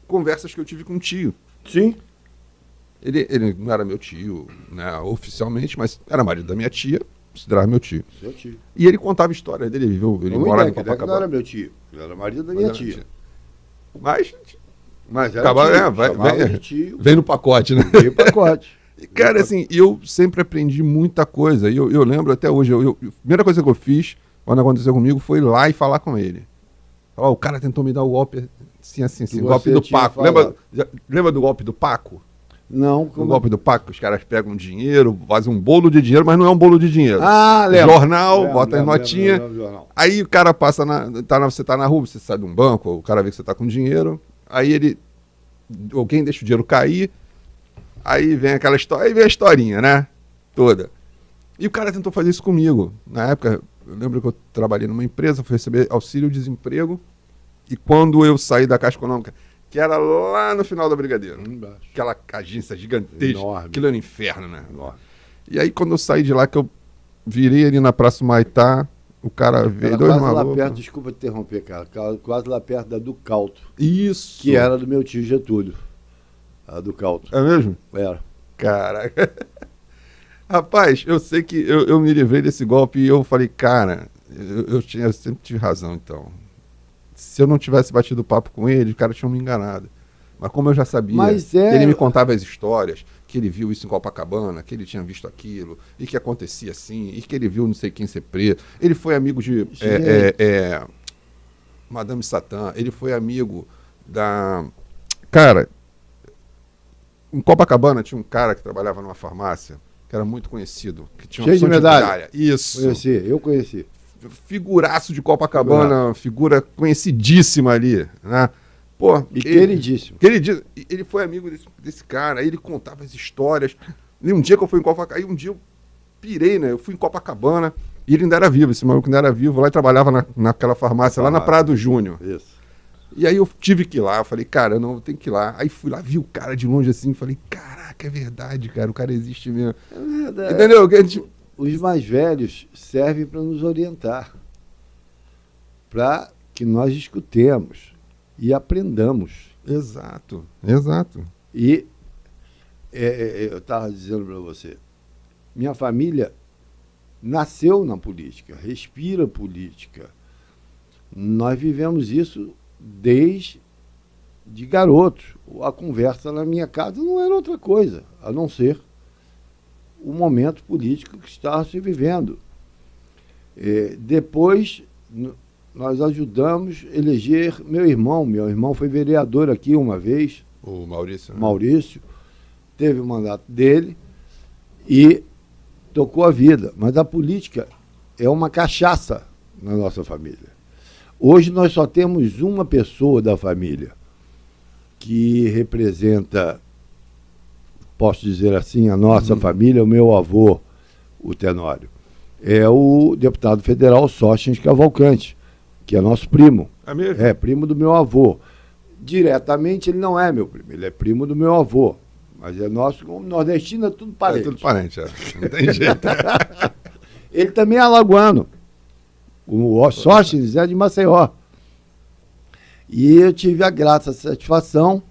conversas que eu tive com um tio. Sim. Ele não era meu tio, né, oficialmente, mas era marido da minha tia, considerava meu tio. Seu tio. E ele contava histórias dele, ele mora em Copacabana. Não era meu tio, ele era marido da minha tia. Mas era tio, vem no pacote, né? Vem no pacote. E, cara, assim, eu sempre aprendi muita coisa. Eu lembro até hoje, a primeira coisa que eu fiz, quando aconteceu comigo, foi ir lá e falar com ele. O cara tentou me dar o golpe, assim, o golpe do Paco. Lembra do golpe do Paco? Não. O golpe do Paco, os caras pegam dinheiro, fazem um bolo de dinheiro, mas não é um bolo de dinheiro. Lembro. Jornal, bota em notinha. Aí o cara passa, você tá na rua, você sai de um banco, o cara vê que você tá com dinheiro, aí alguém deixa o dinheiro cair, aí vem aquela história, aí vem a historinha, né? Toda. E o cara tentou fazer isso comigo. Na época, eu lembro que eu trabalhei numa empresa, fui receber auxílio-desemprego, e quando eu saí da Caixa Econômica, que era lá no final da Brigadeiro, aquela agência gigantesca, enorme. Aquilo era um inferno, né? Enorme. E aí, quando eu saí de lá, que eu virei ali na Praça Humaitá, o cara veio dois malucos. Quase lá perto, desculpa te interromper, cara, quase lá perto da Ducalto. Isso. Que era do meu tio Getúlio. A Ducalto. É mesmo? Era. Caraca. Rapaz, eu sei que eu me livrei desse golpe e eu falei, cara, eu sempre tive razão, então. Se eu não tivesse batido papo com ele, o cara tinha me enganado. Mas como eu já sabia, ele me contava as histórias, que ele viu isso em Copacabana, que ele tinha visto aquilo, e que acontecia assim, e que ele viu não sei quem ser preso. Ele foi amigo de Madame Satã, ele foi amigo da... Cara, em Copacabana tinha um cara que trabalhava numa farmácia, que era muito conhecido, que tinha cheio de medalha. Isso. Eu conheci. Figuraço de Copacabana, figura conhecidíssima ali, né? Pô, queridíssimo. Ele foi amigo desse cara, aí ele contava as histórias. E um dia que eu fui em Copacabana, aí um dia eu pirei, né? Eu fui em Copacabana e ele ainda era vivo, esse maluco ainda era vivo, lá e trabalhava naquela farmácia, lá na Praia do Júnior. Isso. E aí eu tive que ir lá, eu falei, cara, não, eu tenho que ir lá. Aí fui lá, vi o cara de longe assim, falei, caraca, é verdade, cara, o cara existe mesmo. É verdade. Entendeu? Os mais velhos servem para nos orientar, para que nós escutemos e aprendamos. Exato. E eu estava dizendo para você, minha família nasceu na política, respira política. Nós vivemos isso desde garotos. A conversa na minha casa não era outra coisa, a não ser o momento político que estava se vivendo. Depois, nós ajudamos a eleger meu irmão. Meu irmão foi vereador aqui uma vez. O Maurício. Né? Maurício. Teve o mandato dele e tocou a vida. Mas a política é uma cachaça na nossa família. Hoje nós só temos uma pessoa da família que representa, posso dizer assim, a nossa família, o meu avô, o Tenório. É o deputado federal Sóstenes Cavalcante, que é nosso primo. É mesmo? É, primo do meu avô. Diretamente ele não é meu primo, ele é primo do meu avô. Mas é nosso, como nordestino, é tudo É parente. tudo parente, não tem jeito. Ele também é alagoano. O Sóstenes é de Maceió. E eu tive a grata satisfação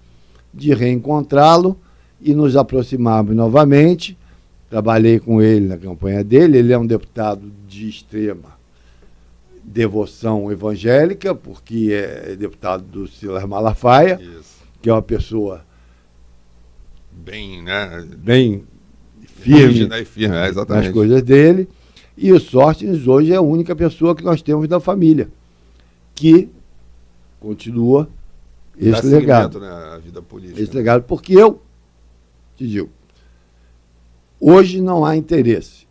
de reencontrá-lo e nos aproximarmos novamente. Trabalhei com ele na campanha dele. Ele é um deputado de extrema devoção evangélica, porque é deputado do Silas Malafaia, Isso. que é uma pessoa Bem, né? bem firme Rígida e firme, exatamente. nas coisas dele. E o Sóstenes hoje é a única pessoa que nós temos da família que continua Dá esse legado. seguimento, né, à vida política. Esse legado, porque eu te digo, hoje não há interesse.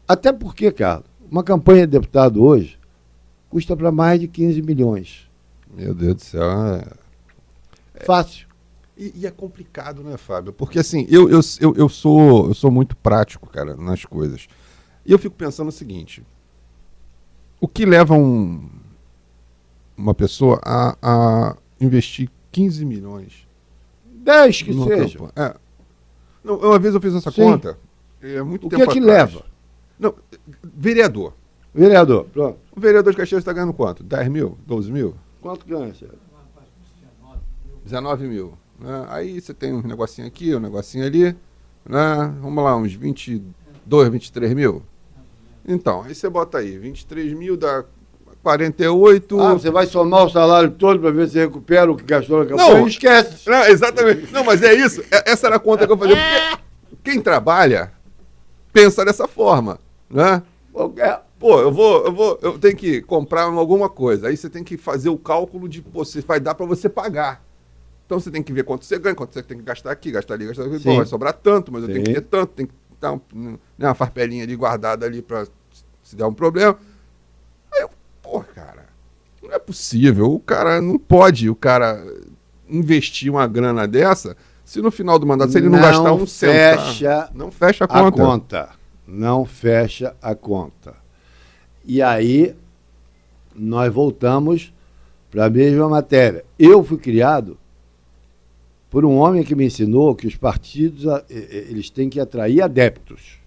Até porque, Carlos, uma campanha de deputado hoje custa para mais de 15 milhões. Meu Deus do céu. Fácil. E é complicado, né, Fábio? Porque assim, eu sou muito prático, cara, nas coisas. E eu fico pensando o seguinte: o que leva uma pessoa a investir 15 milhões? 10 que numa seja. campanha? Não, uma vez eu fiz essa Sim. conta, é muito O tempo que atrás. leva? Não, vereador. Vereador, pronto. O vereador de Caxias está ganhando quanto? 10 mil? 12 mil? Quanto ganha, Sérgio? 19 mil. Né? Aí você tem um negocinho aqui, um negocinho ali, né? Vamos lá, uns 22, 23 mil. Então, aí você bota aí, 23 mil dá 48. Ah, você vai somar o salário todo para ver se recupera o que gastou na campanha? Não. Esquece. Não, exatamente. Não, mas é isso. Essa era a conta que eu fazia. Porque quem trabalha pensa dessa forma, né? Pô, eu tenho que comprar alguma coisa. Aí você tem que fazer o cálculo de, pô, se vai dar para você pagar. Então você tem que ver quanto você ganha, quanto você tem que gastar aqui, gastar ali, gastar ali. Sim. Pô, vai sobrar tanto, mas eu tenho que Sim. ter tanto, tem que dar uma farpelinha ali guardada ali para se der um problema. Aí eu, pô, cara, não é possível. O cara não pode, investir uma grana dessa se no final do mandato, se ele não gastar um centavo. Não fecha a conta. Não fecha a conta. E aí, nós voltamos para a mesma matéria. Eu fui criado por um homem que me ensinou que os partidos eles têm que atrair adeptos.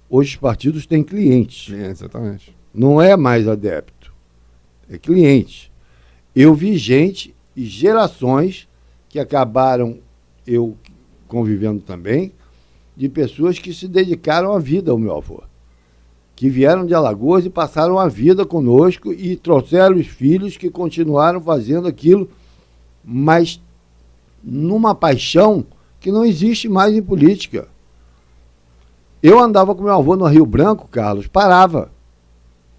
Hoje os partidos têm clientes. É, exatamente. Não é mais adepto, é cliente. Eu vi gente e gerações que acabaram, eu convivendo também, de pessoas que se dedicaram à vida ao meu avô, que vieram de Alagoas e passaram a vida conosco e trouxeram os filhos que continuaram fazendo aquilo, mas numa paixão que não existe mais em política. Eu andava com meu avô no Rio Branco, Carlos, parava,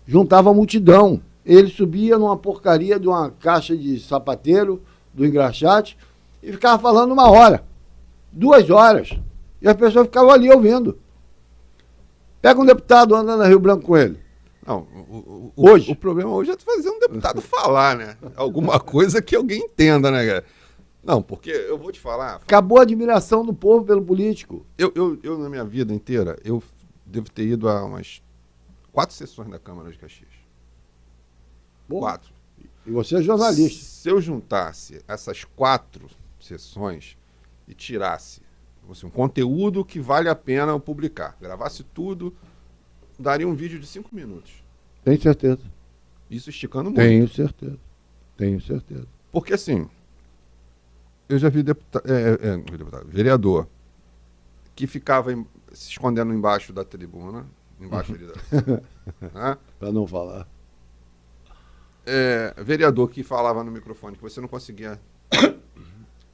juntava a multidão. Ele subia numa porcaria de uma caixa de sapateiro, do engraxate, e ficava falando 1 hora, 2 horas. E as pessoas ficavam ali ouvindo. Pega um deputado, anda no Rio Branco com ele. Não, Hoje. O problema hoje é tu fazer um deputado falar, né? Alguma coisa que alguém entenda, né, cara? Não, porque eu vou te falar. Acabou a admiração do povo pelo político. Eu na minha vida inteira, eu devo ter ido a umas 4 sessões da Câmara de Caxias. Bom, 4. e você é jornalista. Se eu juntasse essas 4 sessões e tirasse assim, um conteúdo que vale a pena eu publicar, gravasse tudo, daria um vídeo de 5 minutos. Tenho certeza. Isso esticando muito. Tenho certeza. Tenho certeza. Porque assim, eu já vi vereador que ficava se escondendo embaixo da tribuna, embaixo ali né? Para não falar. Vereador que falava no microfone que você não conseguia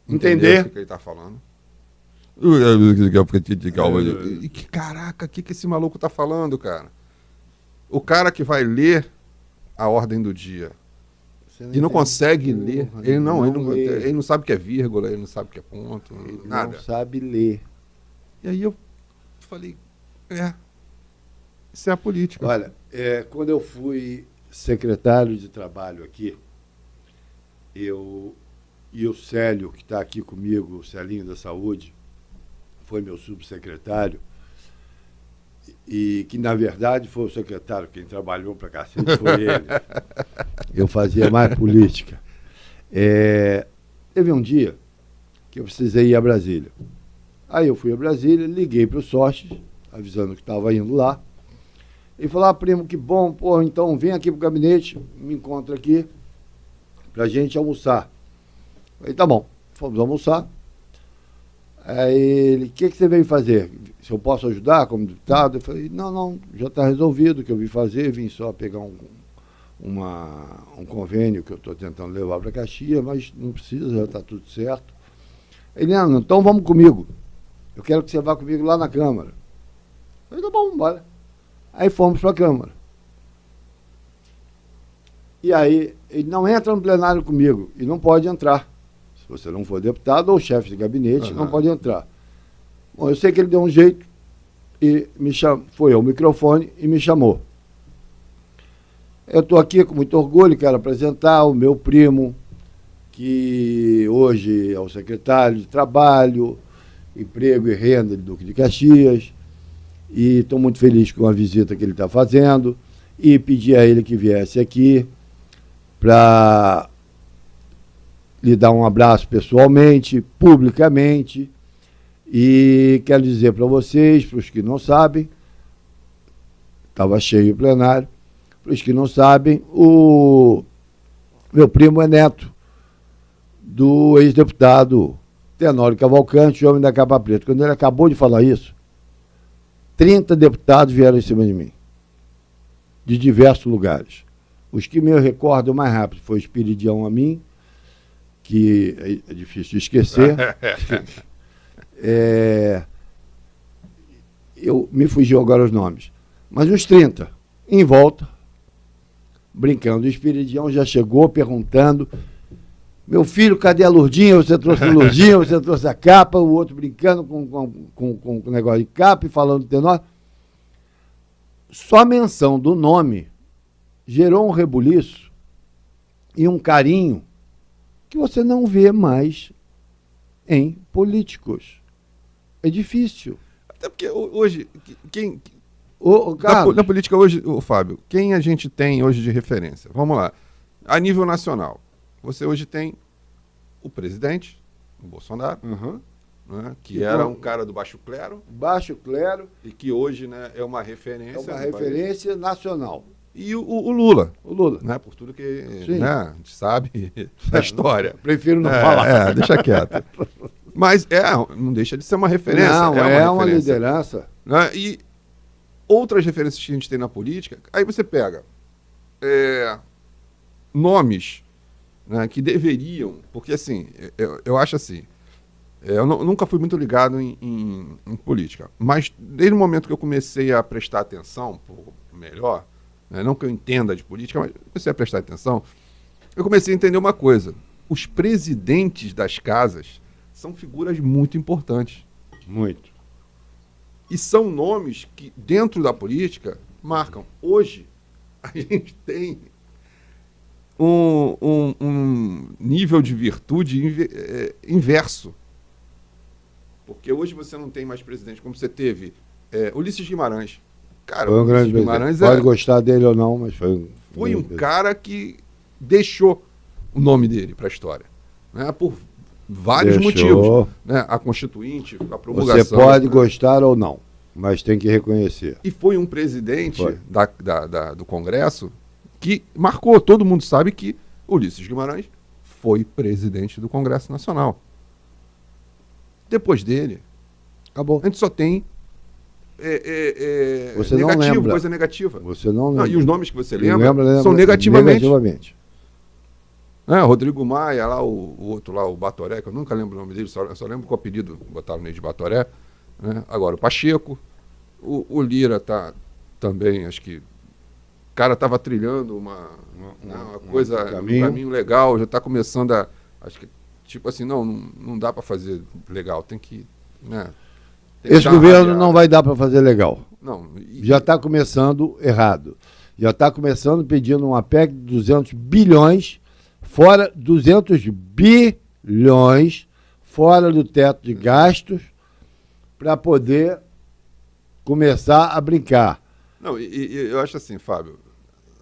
Entender o que ele está falando. E que caraca, o que esse maluco tá falando, cara? O cara que vai ler a ordem do dia e não consegue ler, ele não sabe o que é vírgula, ele não sabe o que é ponto, nada. Não sabe ler. E aí eu falei, isso é a política. Olha, quando eu fui secretário de trabalho aqui, e o Célio, que está aqui comigo, o Celinho da Saúde, foi meu subsecretário, e que, na verdade, foi o secretário, quem trabalhou para cacete foi ele. Eu fazia mais política. Teve um dia que eu precisei ir a Brasília. Aí eu fui a Brasília, liguei para o Sócios, avisando que estava indo lá. Ele falou, primo, que bom, pô, então vem aqui pro gabinete, me encontra aqui, pra gente almoçar. Falei, tá bom, fomos almoçar. Aí ele, o que você veio fazer? Se eu posso ajudar como deputado? Eu falei, não, já está resolvido o que eu vim fazer, vim só pegar um convênio que eu estou tentando levar para Caxias, mas não precisa, já está tudo certo. Ele, não, então vamos comigo. Eu quero que você vá comigo lá na Câmara. Eu falei, tá bom, bora. Aí fomos para a Câmara. E aí, ele não entra no plenário comigo, e não pode entrar. Se você não for deputado ou chefe de gabinete, não pode entrar. Bom, eu sei que ele deu um jeito, e foi ao microfone e me chamou. Eu estou aqui com muito orgulho, quero apresentar o meu primo, que hoje é o secretário de Trabalho, Emprego e Renda de Duque de Caxias, e estou muito feliz com a visita que ele está fazendo, e pedi a ele que viesse aqui para lhe dar um abraço pessoalmente, publicamente, e quero dizer para vocês, para os que não sabem, estava cheio o plenário, para os que não sabem, o meu primo é neto do ex-deputado Tenório Cavalcante, o homem da capa preta. Quando ele acabou de falar isso, 30 deputados vieram em cima de mim, de diversos lugares. Os que me recordam mais rápido foi o Espiridião a mim, que é difícil de esquecer. Me fugiu agora os nomes. Mas os 30, em volta, brincando. O Espiridião já chegou perguntando, meu filho, cadê a Lurdinha? Você trouxe a Lurdinha, você trouxe a capa, o outro brincando com o negócio de capa e falando de Tenório. Só a menção do nome gerou um rebuliço e um carinho que você não vê mais em políticos. É difícil. Até porque hoje, quem... Na política hoje, Fábio, quem a gente tem hoje de referência? Vamos lá. A nível nacional, você hoje tem o presidente, o Bolsonaro, né, que era um cara do baixo clero. Baixo clero. E que hoje, né, é uma referência. É uma referência nacional. E o Lula. O Lula. Né, por tudo que, né, a gente sabe da história. Prefiro não falar. Deixa quieto. Mas não deixa de ser uma referência. Não, é uma liderança. Né, e outras referências que a gente tem na política, aí você pega nomes, né, que deveriam, porque assim, eu acho assim, eu nunca fui muito ligado em política, mas desde o momento que eu comecei a prestar atenção, melhor, né, não que eu entenda de política, mas comecei a prestar atenção, eu comecei a entender uma coisa: os presidentes das casas são figuras muito importantes. Muito. E são nomes que, dentro da política, marcam. Hoje, a gente tem um nível de virtude inverso. Porque hoje você não tem mais presidente como você teve Ulisses Guimarães. Cara, foi um grande Guimarães pode gostar dele ou não, mas foi um cara que deixou o nome dele para a história, né, por vários motivos. Né, a Constituinte, a promulgação. Você pode gostar ou não, mas tem que reconhecer. E foi um presidente do Congresso que marcou. Todo mundo sabe que Ulisses Guimarães foi presidente do Congresso Nacional. Depois dele, acabou. A gente só tem você negativo, não lembra. Coisa negativa. Você não lembra. E os nomes que você lembra são negativamente. Rodrigo Maia, lá, o outro lá, o Batoré, que eu nunca lembro o nome dele, só lembro que o apelido botaram nele de Batoré. Né? Agora, o Pacheco, o Lira tá também, acho que o cara estava trilhando uma coisa, um caminho legal, já está começando acho que, tipo assim, não dá para fazer legal, tem que... Né, esse governo não vai dar para fazer legal. Não, já está começando errado. Já está começando pedindo uma PEC de 200 bilhões, fora 200 bilhões, fora do teto de gastos, para poder começar a brincar. Não, e eu acho assim, Fábio,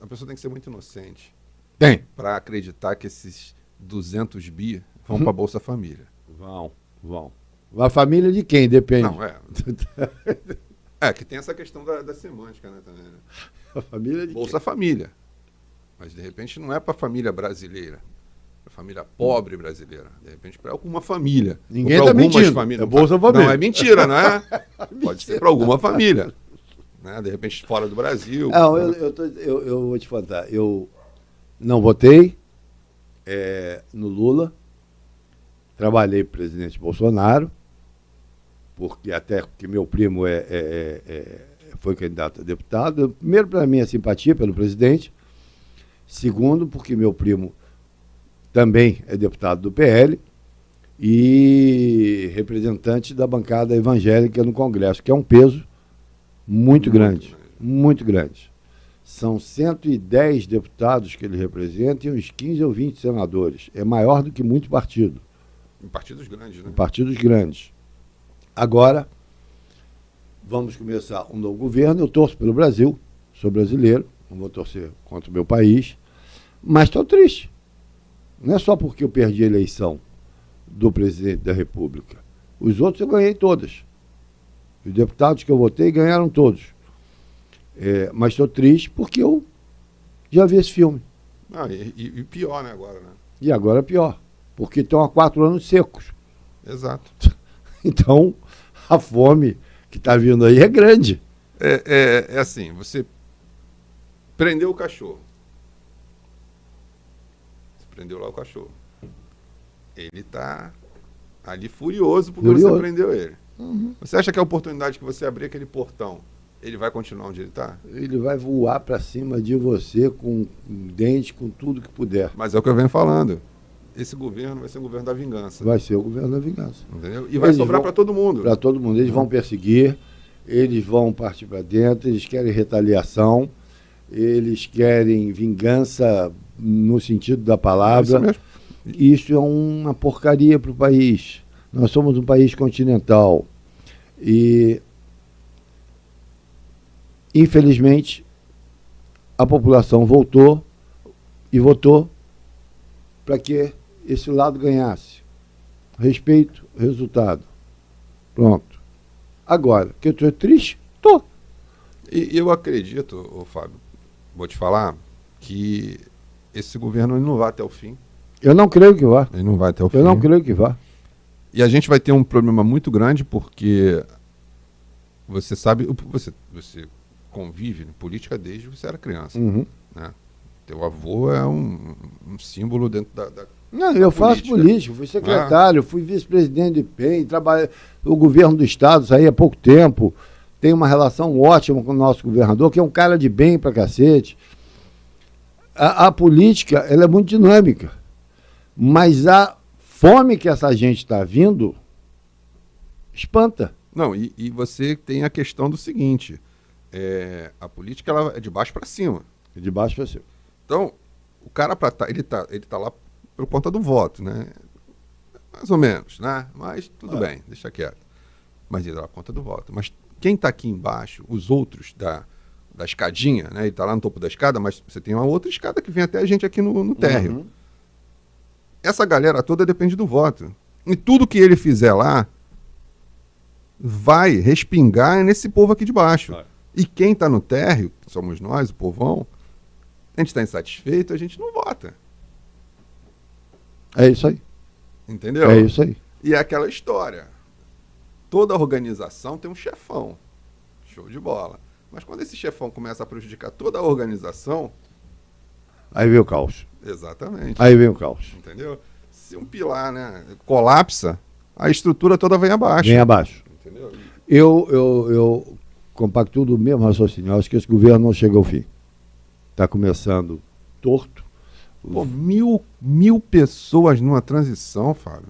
a pessoa tem que ser muito inocente. Tem. Para acreditar que esses 200 bi vão para a Bolsa Família. Vão. A família de quem? Depende. Não, que tem essa questão da semântica, né, também, né? A família de Bolsa Família. Mas, de repente, não é para a família brasileira. É a família pobre brasileira. De repente, para alguma família. Ninguém está mentindo. Famílias. É Bolsa Família. Não, é mentira, não é? Pode ser para alguma família. Né? De repente, fora do Brasil. Não, eu vou te contar. Eu não votei no Lula. Trabalhei para o presidente Bolsonaro. Porque meu primo foi candidato a deputado. Primeiro, pela minha simpatia pelo presidente. Segundo, porque meu primo também é deputado do PL e representante da bancada evangélica no Congresso, que é um peso muito grande. Muito grande. São 110 deputados que ele representa e uns 15 ou 20 senadores. É maior do que muito partido. Em partidos grandes, né? Em partidos grandes. Agora, vamos começar um novo governo. Eu torço pelo Brasil, sou brasileiro, não vou torcer contra o meu país, mas estou triste. Não é só porque eu perdi a eleição do presidente da República. Os outros eu ganhei todas. Os deputados que eu votei ganharam todos. Mas estou triste porque eu já vi esse filme. E pior, né, agora, né? E agora é pior, porque estão há 4 anos secos. Exato. Então, a fome que está vindo aí é grande. É assim, você prendeu o cachorro. Você prendeu lá o cachorro. Ele está ali furioso porque você prendeu ele. Uhum. Você acha que a oportunidade que você abrir aquele portão, ele vai continuar onde ele está? Ele vai voar para cima de você com dente, com tudo que puder. Mas é o que eu venho falando. Esse governo vai ser o governo da vingança. Vai ser o governo da vingança. Entendeu? E vai sobrar para todo mundo. Para todo mundo. Eles vão perseguir, eles vão partir para dentro, eles querem retaliação, eles querem vingança no sentido da palavra. É isso mesmo. Isso é uma porcaria para o país. Nós somos um país continental. E, infelizmente, a população voltou e votou para que esse lado ganhasse. Respeito, resultado. Pronto. Agora, que eu estou triste? Estou. E eu acredito, Fábio, vou te falar, que esse governo não vai até o fim. Eu não creio que vá. Ele não vai até o fim. Eu não creio que vá. E a gente vai ter um problema muito grande porque você sabe, você convive em política desde que você era criança. Uhum. Né? Teu avô é um símbolo dentro da Não, eu faço política, fui secretário, fui vice-presidente do IPEM, trabalhei no governo do estado, saí há pouco tempo, tenho uma relação ótima com o nosso governador, que é um cara de bem pra cacete. A política, ela é muito dinâmica, mas a fome que essa gente está vindo espanta. Não, e você tem a questão do seguinte, a política ela é de baixo para cima. De baixo para cima. Então, o cara, ele tá lá por conta do voto, né? Mais ou menos, né? Mas tudo bem, deixa quieto. Mas ele dá conta do voto. Mas quem está aqui embaixo, os outros da escadinha, né? Ele está lá no topo da escada, mas você tem uma outra escada que vem até a gente aqui no térreo. Uhum. Essa galera toda depende do voto. E tudo que ele fizer lá vai respingar nesse povo aqui de baixo. Vai. E quem está no térreo, que somos nós, o povão, a gente está insatisfeito, a gente não vota. É isso aí. Entendeu? É isso aí. E é aquela história. Toda organização tem um chefão. Show de bola. Mas quando esse chefão começa a prejudicar toda a organização... Aí vem o caos. Exatamente. Aí vem o caos. Entendeu? Se um pilar, né, colapsa, a estrutura toda vem abaixo. Vem abaixo. Entendeu? Eu compactuo do mesmo raciocínio. Eu acho que esse governo não chega ao fim. Está começando torto. Pô, mil pessoas numa transição, Fábio.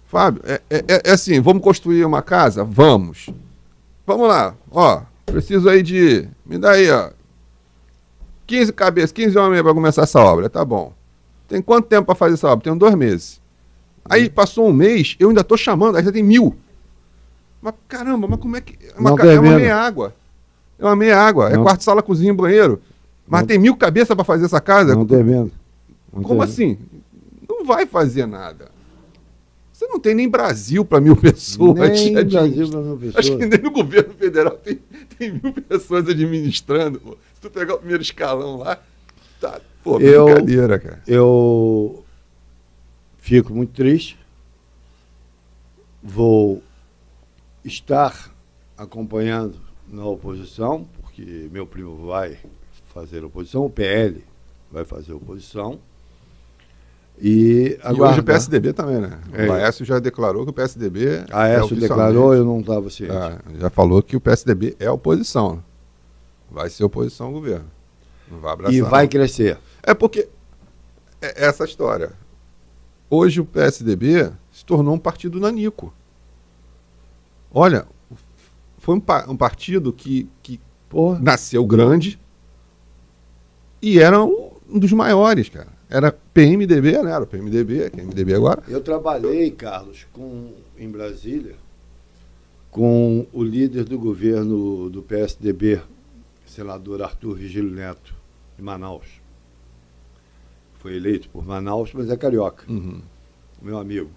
Fábio, é assim, vamos construir uma casa? Vamos. Vamos lá, ó, preciso aí me dá aí, ó, 15 cabeças, 15 homens para começar essa obra, tá bom. Tem quanto tempo para fazer essa obra? Tenho 2 meses. Aí passou um mês, eu ainda tô chamando, aí já tem 1000. Mas caramba, mas como é que... É uma meia água. É uma meia água, é quarto, sala, cozinha, banheiro. Mas tem 1000 cabeças para fazer essa casa? Não tem medo. Como assim? vai fazer nada. Você não tem nem Brasil para 1.000 pessoas. Nem Brasil para 1.000 pessoas. Acho que nem no governo federal tem 1.000 pessoas administrando. Pô. Se tu pegar o primeiro escalão lá, tá, pô, brincadeira, cara. Eu fico muito triste. Vou estar acompanhando na oposição, porque meu primo vai fazer oposição, o PL vai fazer oposição. E hoje o PSDB também, né? O Aécio já declarou que o PSDB Aécio declarou, eu não estava ciente. Já falou que o PSDB é oposição. Vai ser oposição ao governo. Não vai abraçar. E vai crescer. É porque é essa história. Hoje o PSDB se tornou um partido nanico. Olha, foi um partido que nasceu grande e era um dos maiores, cara. Era PMDB, né? Era o PMDB, que é MDB agora. Eu trabalhei, Carlos, em Brasília, com o líder do governo do PSDB, senador Arthur Vigílio Neto, de Manaus. Foi eleito por Manaus, mas é carioca, meu amigo.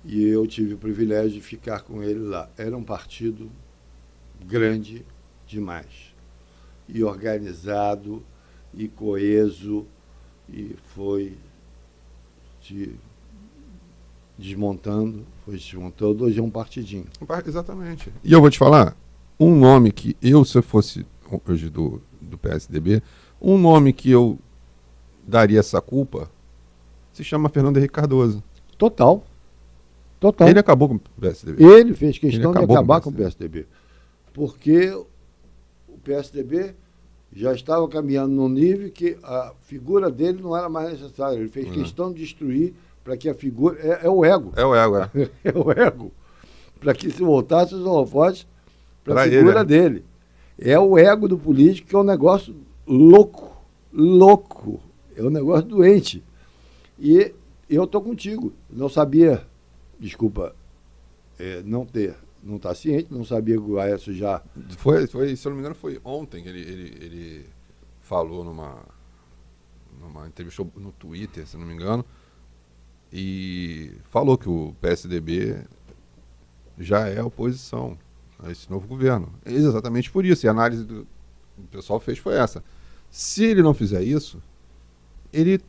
E eu tive o privilégio de ficar com ele lá. Era um partido grande demais, e organizado, e coeso, e foi desmontando, hoje é um partidinho. Exatamente. E eu vou te falar, um nome que se eu fosse hoje do PSDB, um nome que eu daria essa culpa se chama Fernando Henrique Cardoso. Total. Ele acabou com o PSDB. Ele fez questão de acabar com o PSDB. Porque o PSDB já estava caminhando num nível que a figura dele não era mais necessária. Ele fez questão de destruir para que a figura... É o ego. É o ego, é. É o ego. Para que se voltasse os holofotes para a figura dele. É o ego do político, que é um negócio louco. Louco. É um negócio doente. E eu estou contigo. Não sabia, desculpa, não estar ciente, não sabia que o Aécio já... Foi, se eu não me engano, foi ontem que ele falou numa entrevista no Twitter, se eu não me engano, e falou que o PSDB já é oposição a esse novo governo. Exatamente por isso. E a análise do pessoal fez foi essa. Se ele não fizer isso, ele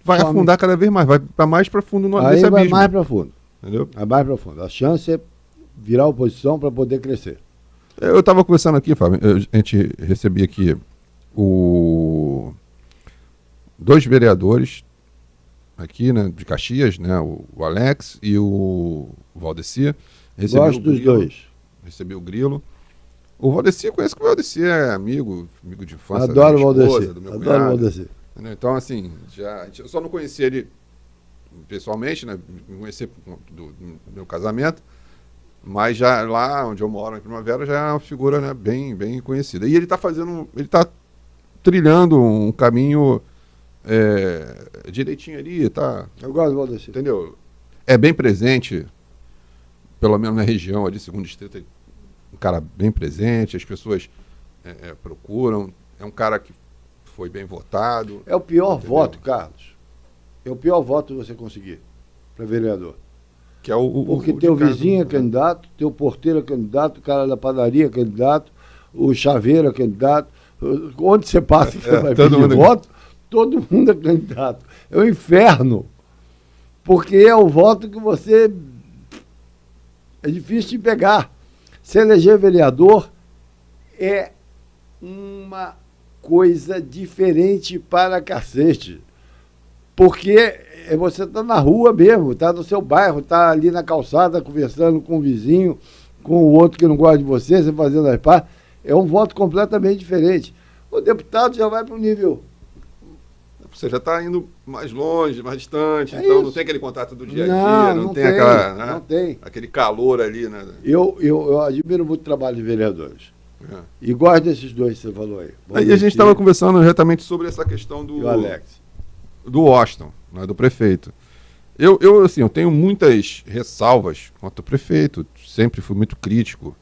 vai afundar cada vez mais, vai mais para fundo no abismo. Aí vai mais para fundo. Entendeu? Vai mais para fundo. A chance é virar oposição para poder crescer. Eu estava conversando aqui, Fábio, a gente recebia aqui dois vereadores aqui, né, de Caxias, né, o Alex e o Valdeci. Gosto dos dois. Recebi o Grilo. O Valdeci, eu conheço que o Valdeci é amigo de infância. Adoro o Valdeci. Do meu Adoro o Valdeci. Então, assim, eu só não conheci ele pessoalmente, né, me conheci do meu casamento, mas já lá onde eu moro, em Primavera, já é uma figura, né, bem conhecida. E ele está trilhando um caminho direitinho ali, tá? Eu gosto do Valdeci. Entendeu? É bem presente, pelo menos na região ali, segundo distrito, um cara bem presente, as pessoas procuram, é um cara que foi bem votado. É o pior voto, Carlos. É o pior voto que você conseguir para vereador. Que é porque teu vizinho é candidato, teu porteiro é candidato, o cara da padaria é candidato, o chaveiro é candidato. Onde você passa que você vai pedir voto, todo mundo é candidato. É o inferno. Porque é o voto que você... É difícil de pegar. Se eleger vereador é uma coisa diferente para cacete. Porque você está na rua mesmo, está no seu bairro, está ali na calçada conversando com o vizinho, com o outro que não gosta de você fazendo as partes. É um voto completamente diferente. O deputado já vai para o nível... Você já está indo mais longe, mais distante, então isso. Não tem aquele contato do dia a dia, não tem aquela, né, não tem. Aquele calor ali, né? Eu admiro muito o trabalho de vereadores. E gosto desses dois que você falou aí. Aí a gente estava conversando diretamente sobre essa questão do Alex. Do Washington, né, do prefeito. Eu tenho muitas ressalvas contra o prefeito, sempre fui muito crítico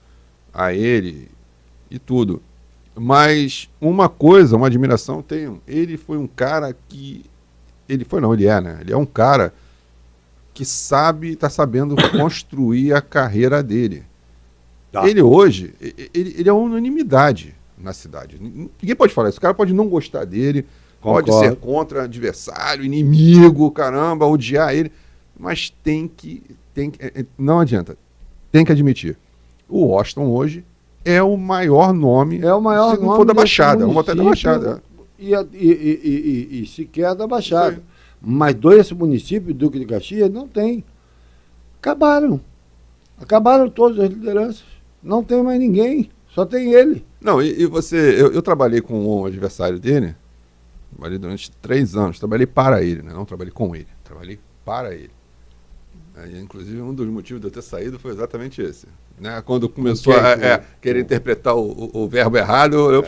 a ele e tudo. Mas uma admiração eu tenho, ele foi um cara que Ele é, né? Ele é um cara que está sabendo construir a carreira dele. Tá. Ele hoje, ele é uma unanimidade na cidade. Ninguém pode falar isso. O cara pode não gostar dele, pode Concordo. ser contra adversário, inimigo, caramba, odiar ele, mas não adianta, tem que admitir. O Washington hoje é o maior nome, É o maior se não nome for da desse Baixada, vamos até da município Baixada. E sequer da Baixada. Isso aí. Mas dois municípios, Duque de Caxias, não tem. Acabaram. Acabaram todas as lideranças. Não tem mais ninguém. Só tem ele. Não, eu trabalhei com um adversário dele, trabalhei durante 3 anos, trabalhei para ele, né? Não trabalhei com ele, trabalhei para ele. Aí, inclusive, um dos motivos de eu ter saído foi exatamente esse. Né? Quando começou a querer interpretar o verbo errado,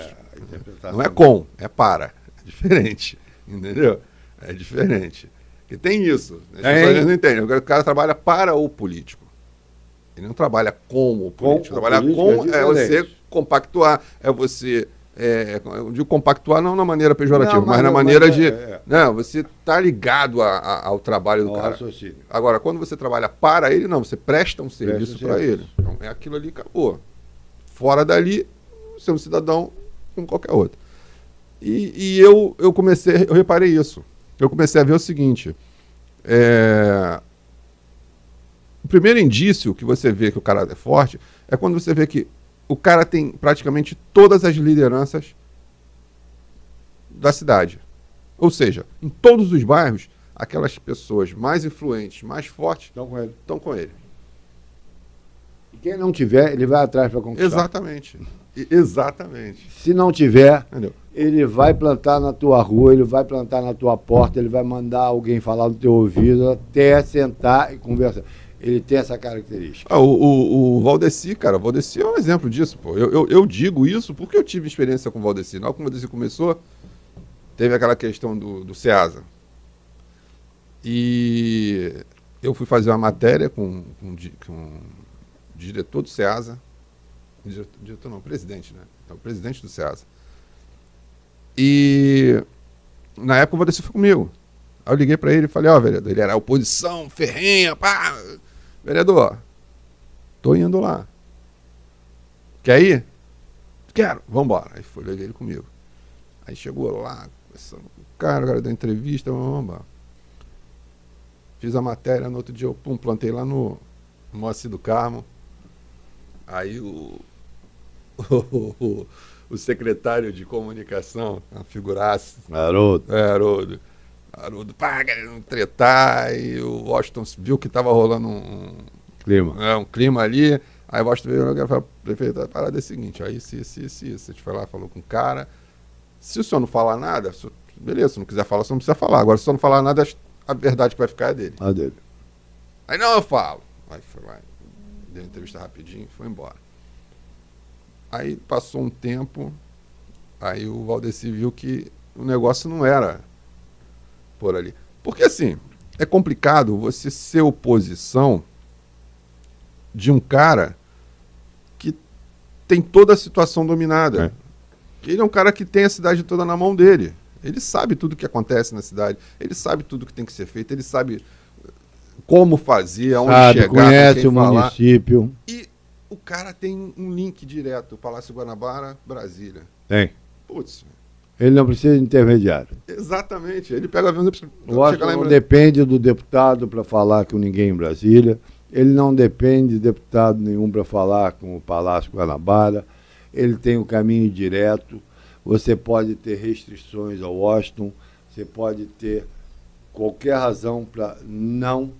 não é com, é para. É diferente, entendeu? É diferente. Porque tem isso. As pessoas não entendem. O cara trabalha para o político. Ele não trabalha com o político. Trabalhar com é você compactuar, é você... eu digo compactuar não na maneira pejorativa, mas na maneira de... Não, você está ligado ao trabalho do cara. Raciocínio. Agora, quando você trabalha para ele, não, você presta um serviço para ele. Então, é aquilo ali, acabou. Fora dali, você é um cidadão como qualquer outro. E eu reparei isso. Eu comecei a ver o seguinte, o primeiro indício que você vê que o cara é forte é quando você vê que o cara tem praticamente todas as lideranças da cidade. Ou seja, em todos os bairros, aquelas pessoas mais influentes, mais fortes, estão com ele. E quem não tiver, ele vai atrás para conquistar. Exatamente. Exatamente. Se não tiver, Entendeu? ele vai plantar na tua rua, ele vai plantar na tua porta, ele vai mandar alguém falar no teu ouvido até sentar e conversar. Ele tem essa característica. O Valdeci, cara, o Valdeci é um exemplo disso, pô. Eu digo isso porque eu tive experiência com o Valdeci. Na hora que o Valdeci começou, teve aquela questão do Ceasa. E eu fui fazer uma matéria com o diretor do Ceasa. Diretor não, presidente, né? Então, o presidente do Ceasa. E na época o Valdeci foi comigo. Aí eu liguei para ele e falei, vereador, ele era oposição, ferrenha, pá. Vereador, tô indo lá. Quer ir? Quero, vambora. Aí foi, liguei ele comigo. Aí chegou lá, conversando com o cara da entrevista, vamos embora. Fiz a matéria, no outro dia eu plantei lá no Moacir do Carmo. Aí o secretário de comunicação, uma figuraça. Haroldo, pá, querendo tretar, e o Washington viu que estava rolando um clima ali. Aí o Washington veio e falou, prefeito, a parada é a seguinte, aí isso. A gente foi lá, falou com o cara. Se o senhor não falar nada, beleza, se não quiser falar, o senhor não precisa falar. Agora, se o senhor não falar nada, a verdade que vai ficar é dele. A dele. Aí não, eu falo. Aí foi lá, deu entrevista rapidinho e foi embora. Aí passou um tempo, aí o Valdeci viu que o negócio não era por ali. Porque assim, é complicado você ser oposição de um cara que tem toda a situação dominada. Ele é um cara que tem a cidade toda na mão dele. Ele sabe tudo o que acontece na cidade, ele sabe tudo que tem que ser feito, ele sabe como fazer, aonde chegar, conhece o município. E o cara tem um link direto, Palácio Guanabara, Brasília. Tem. Putz. Ele não precisa de intermediário. Exatamente. Ele pega o avião e Washington não depende do deputado para falar com ninguém em Brasília. Ele não depende de deputado nenhum para falar com o Palácio Guanabara. Ele tem o caminho direto. Você pode ter restrições ao Washington. Você pode ter qualquer razão para não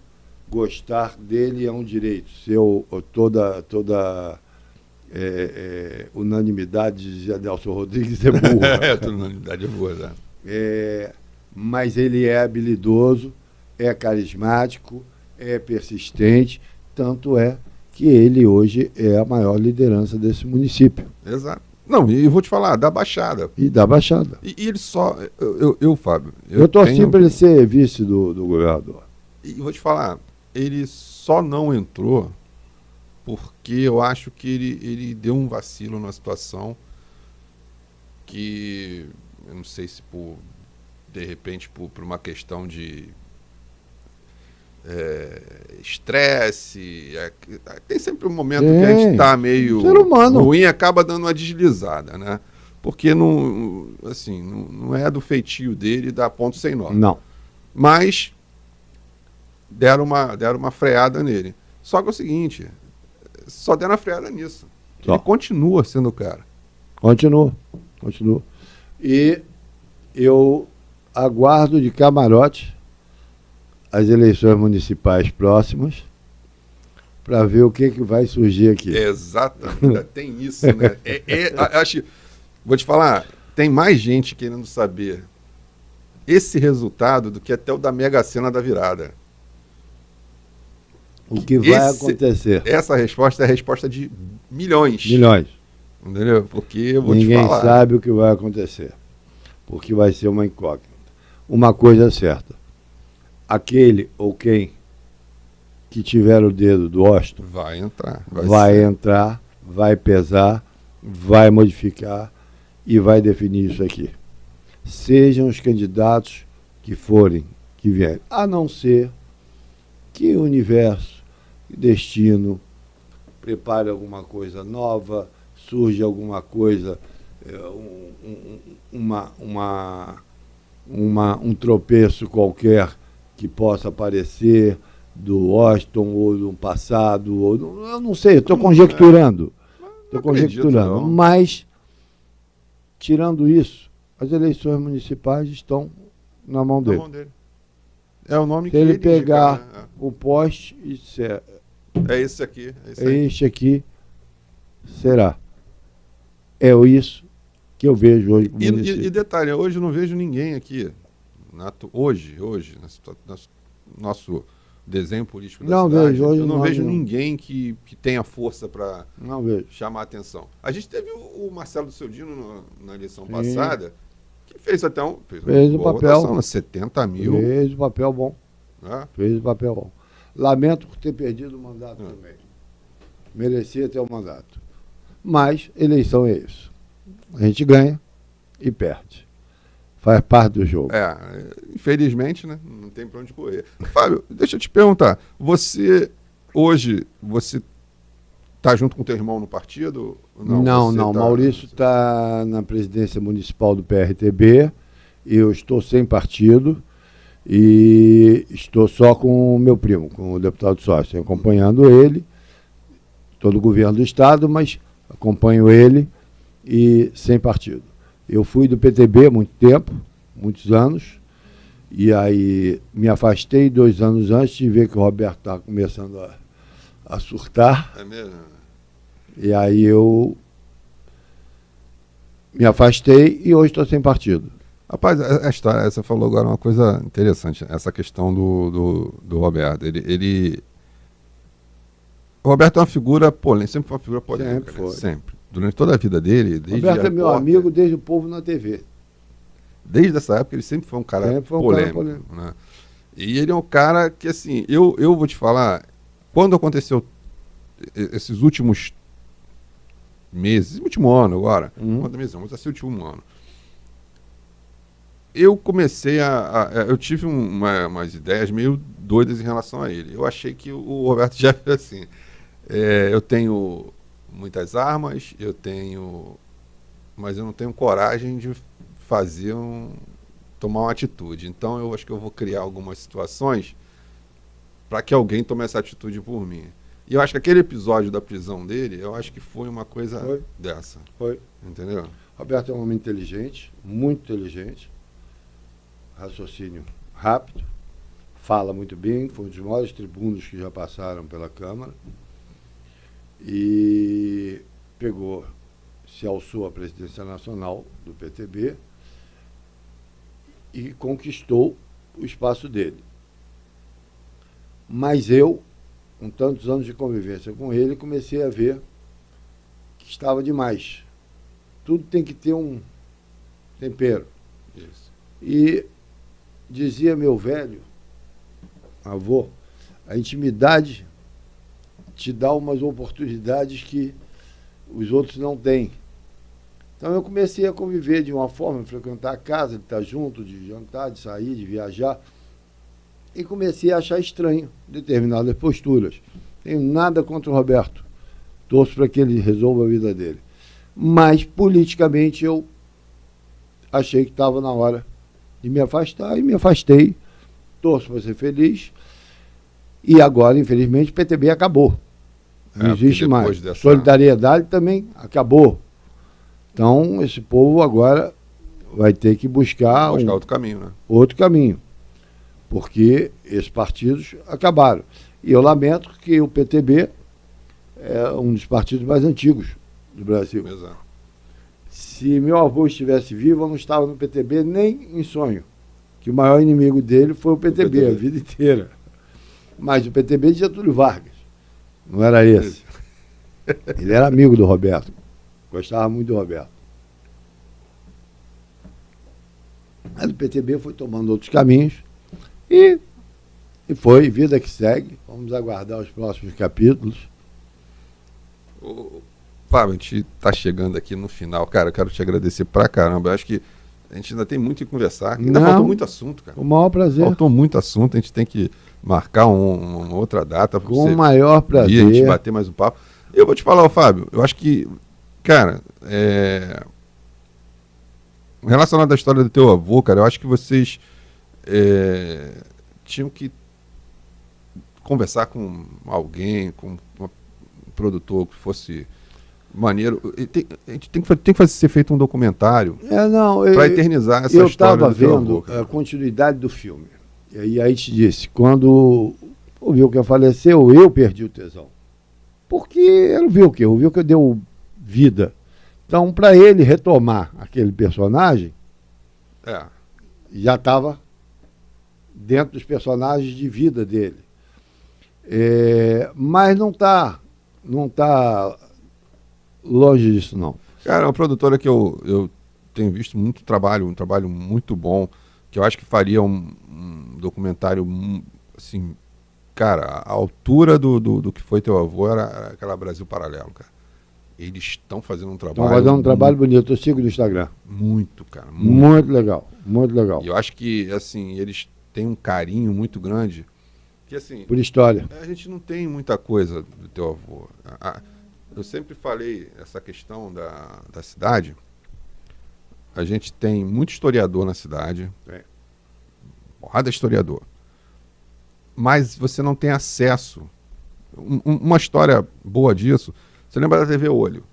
gostar dele, é um direito. Toda unanimidade de Adelson Rodrigues é burra. Toda unanimidade é burra, né? Mas ele é habilidoso, é carismático, é persistente, tanto é que ele hoje é a maior liderança desse município. Exato. Não, e eu vou te falar, da Baixada. E da Baixada. E ele só... Fábio... Eu torci para ele ser vice do governador. E vou te falar, ele só não entrou porque eu acho que ele deu um vacilo numa situação que... Eu não sei se por de repente por uma questão de estresse, tem sempre um momento que a gente está meio ser humano. ruim e acaba dando uma deslizada, né? Porque não, assim, não é do feitio dele dar ponto sem nó. Não. Mas deram uma freada nele. Só que é o seguinte, só deram a freada nisso. Só. Ele continua sendo o cara. Continua. E eu aguardo de camarote as eleições municipais próximas para ver o que vai surgir aqui. Exatamente, tem isso, né? Acho, vou te falar, tem mais gente querendo saber esse resultado do que até o da Mega Sena da virada. O que vai acontecer? Essa resposta é a resposta de milhões. Entendeu? Porque eu vou te falar. Ninguém sabe o que vai acontecer. Porque vai ser uma incógnita. Uma coisa é certa. Aquele ou quem que tiver o dedo do Washington vai entrar. Vai pesar, vai modificar e vai definir isso aqui. Sejam os candidatos que forem, que vierem. A não ser que o universo, destino, prepare alguma coisa nova, surge alguma coisa, um tropeço qualquer que possa aparecer do Washington ou do passado, eu não sei, estou conjecturando. Mas, tirando isso, as eleições municipais estão na mão dele. É o nome que ele pegar indica, né? O poste e disser, é esse aqui. Este aqui será. É isso que eu vejo hoje. E detalhe, hoje eu não vejo ninguém aqui. Hoje, nosso desenho político da cidade, eu não vejo ninguém que tenha força para chamar a atenção. A gente teve o Marcelo Seudino na eleição passada, que fez até fez o papel, votação, 70 mil. Fez o papel bom. Fez o papel bom. Lamento por ter perdido o mandato também. Merecia ter o mandato. Mas eleição é isso. A gente ganha e perde. Faz parte do jogo. Infelizmente, né? Não tem para onde correr. Fábio, deixa eu te perguntar. Você está junto com o teu irmão no partido? Não. Maurício está na presidência municipal do PRTB. Eu estou sem partido e estou só com o meu primo, com o deputado sócio, acompanhando ele. Estou no governo do estado, mas acompanho ele e sem partido. Eu fui do PTB há muito tempo, muitos anos, e aí me afastei 2 anos antes de ver que o Roberto estava começando a surtar. É mesmo? E aí eu me afastei e hoje estou sem partido. Rapaz, a história, você falou agora uma coisa interessante, essa questão do Roberto. O Roberto é uma figura polêmica, sempre foi uma figura polêmica. Sempre foi. Sempre. Durante toda a vida dele. Roberto é meu amigo desde o Povo na TV. Desde essa época ele sempre foi um cara polêmico. Né? E ele é um cara que, assim, eu vou te falar, quando aconteceu esses últimos meses, último ano agora, quantos meses? Vamos ser o último ano. Eu comecei eu tive umas ideias meio doidas em relação a ele. Eu achei que o Roberto Jefferson era assim, eu tenho muitas armas, mas eu não tenho coragem de tomar uma atitude. Então eu acho que eu vou criar algumas situações para que alguém tome essa atitude por mim. E eu acho que aquele episódio da prisão dele, eu acho que foi uma coisa dessa. Foi. Entendeu? Roberto é um homem inteligente, muito inteligente, raciocínio rápido, fala muito bem, foi um dos maiores tribunos que já passaram pela Câmara e se alçou à presidência nacional do PTB e conquistou o espaço dele. Mas eu, com tantos anos de convivência com ele, comecei a ver que estava demais. Tudo tem que ter um tempero. Isso. E dizia meu velho avô, a intimidade te dá umas oportunidades que os outros não têm. Então eu comecei a conviver de uma forma, frequentar a casa, de estar junto, de jantar, de sair, de viajar. E comecei a achar estranho determinadas posturas. Tenho nada contra o Roberto. Torço para que ele resolva a vida dele. Mas, politicamente, eu achei que estava na hora de me afastar e me afastei. Torço para ser feliz. E agora, infelizmente, o PTB acabou. Não existe mais. Solidariedade também acabou. Então, esse povo agora vai ter que buscar outro caminho, né? Outro caminho. Porque esses partidos acabaram. E eu lamento que o PTB é um dos partidos mais antigos do Brasil. Exato. Se meu avô estivesse vivo, eu não estava no PTB nem em sonho. Que o maior inimigo dele foi o PTB. A vida inteira. Mas o PTB de Getúlio Vargas. Não era esse. Ele era amigo do Roberto. Gostava muito do Roberto. Mas o PTB foi tomando outros caminhos e foi, vida que segue. Vamos aguardar os próximos capítulos. Fábio, a gente está chegando aqui no final. Cara, eu quero te agradecer pra caramba. Eu acho que a gente ainda tem muito o que conversar. Ainda faltou muito assunto, cara. Com o maior prazer. Faltou muito assunto. A gente tem que marcar uma outra data. Com o maior prazer. A gente bater mais um papo. Eu vou te falar, Fábio, eu acho que, cara, relacionado à história do teu avô, cara, eu acho que vocês tinham que conversar com alguém, com um produtor que fosse maneiro. A gente tem que ser feito um documentário para eternizar essa história do teu avô. Eu estava vendo a continuidade do filme. E aí te disse, quando o Wilker faleceu, eu perdi o tesão. Porque era o Wilker deu vida. Então, para ele retomar aquele personagem, já estava dentro dos personagens de vida dele. Mas não está longe disso, não. Cara, é uma produtora que eu tenho visto muito trabalho, um trabalho muito bom, que eu acho que faria um documentário, assim, cara, a altura do que foi teu avô era aquela Brasil Paralelo, cara. Eles estão fazendo um trabalho... Estão fazendo um trabalho bonito, eu sigo no Instagram. Muito, cara. Muito legal, muito legal. E eu acho que, assim, eles têm um carinho muito grande, que, assim... Por história. A gente não tem muita coisa do teu avô. Eu sempre falei essa questão da cidade. A gente tem muito historiador na cidade. Porrada de historiador. Mas você não tem acesso. Uma história boa disso... Você lembra da TV Olho?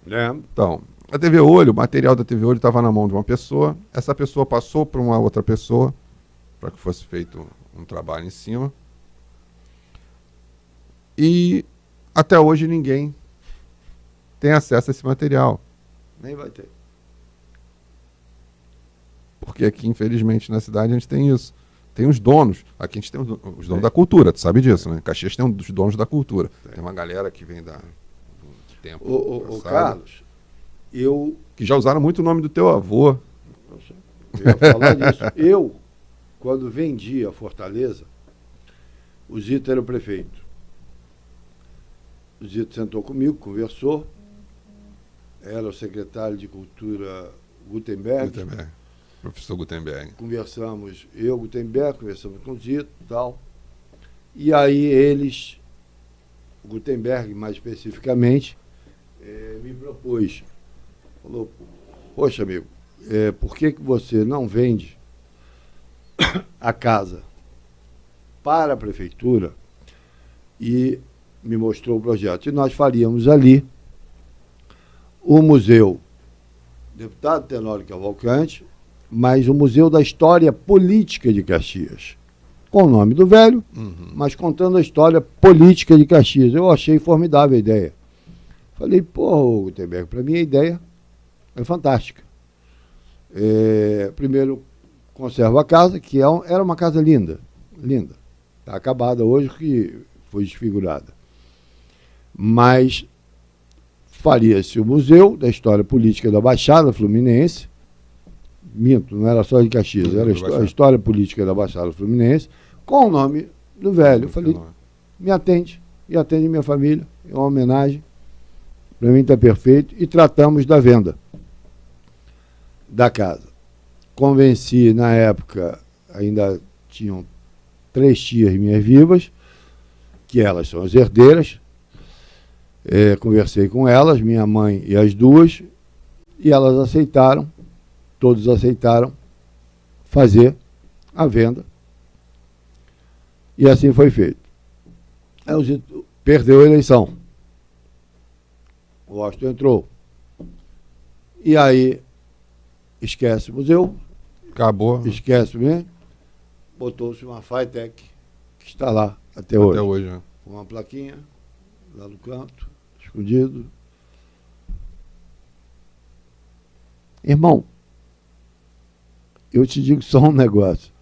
Lembro. Então, a TV Olho, o material da TV Olho estava na mão de uma pessoa, essa pessoa passou para uma outra pessoa, para que fosse feito um trabalho em cima. E até hoje ninguém tem acesso a esse material. Nem vai ter. Porque aqui, infelizmente, na cidade a gente tem isso. Tem os donos. Aqui a gente tem os donos da cultura, tu sabe disso, né? Em Caxias tem os donos da cultura. Tem uma galera que vem do tempo. Ô Carlos, que já usaram muito o nome do teu avô. Eu ia falar disso. Eu, quando vendi a Fortaleza, o Zito era o prefeito. O Zito sentou comigo, conversou. Era o secretário de Cultura Gutenberg. Professor Gutenberg. Conversamos, Gutenberg, conversamos com o Zito e tal. E aí eles, o Gutenberg mais especificamente, me propôs. Falou, poxa amigo, por que você não vende a casa para a prefeitura? E me mostrou o projeto. E nós faríamos ali o museu Deputado Tenório Cavalcante, mas o Museu da História Política de Caxias. Com o nome do velho, mas contando a história política de Caxias. Eu achei formidável a ideia. Falei, pô, Gutenberg, para mim a ideia é fantástica. Primeiro, conservo a casa, que era uma casa linda. Linda. Está acabada hoje, que foi desfigurada. Mas faria-se o Museu da História Política da Baixada Fluminense. Minto, não era só de Caxias, era a história política da Baixada Fluminense, com o nome do velho. Eu falei, me atende, e atende minha família, é uma homenagem, para mim está perfeito, e tratamos da venda. da casa. Convenci, na época, ainda tinham 3 tias minhas vivas, que elas são as herdeiras. Conversei com elas, minha mãe e as duas, e elas aceitaram, todos aceitaram fazer a venda. E assim foi feito. Aí o Zito perdeu a eleição. O Washington entrou. E aí, esquece o museu. Acabou. Esquece mesmo. Botou-se uma Fitec, que está lá até hoje. Até hoje, né? Com uma plaquinha, lá no canto, escondido. Irmão, eu te digo só um negócio.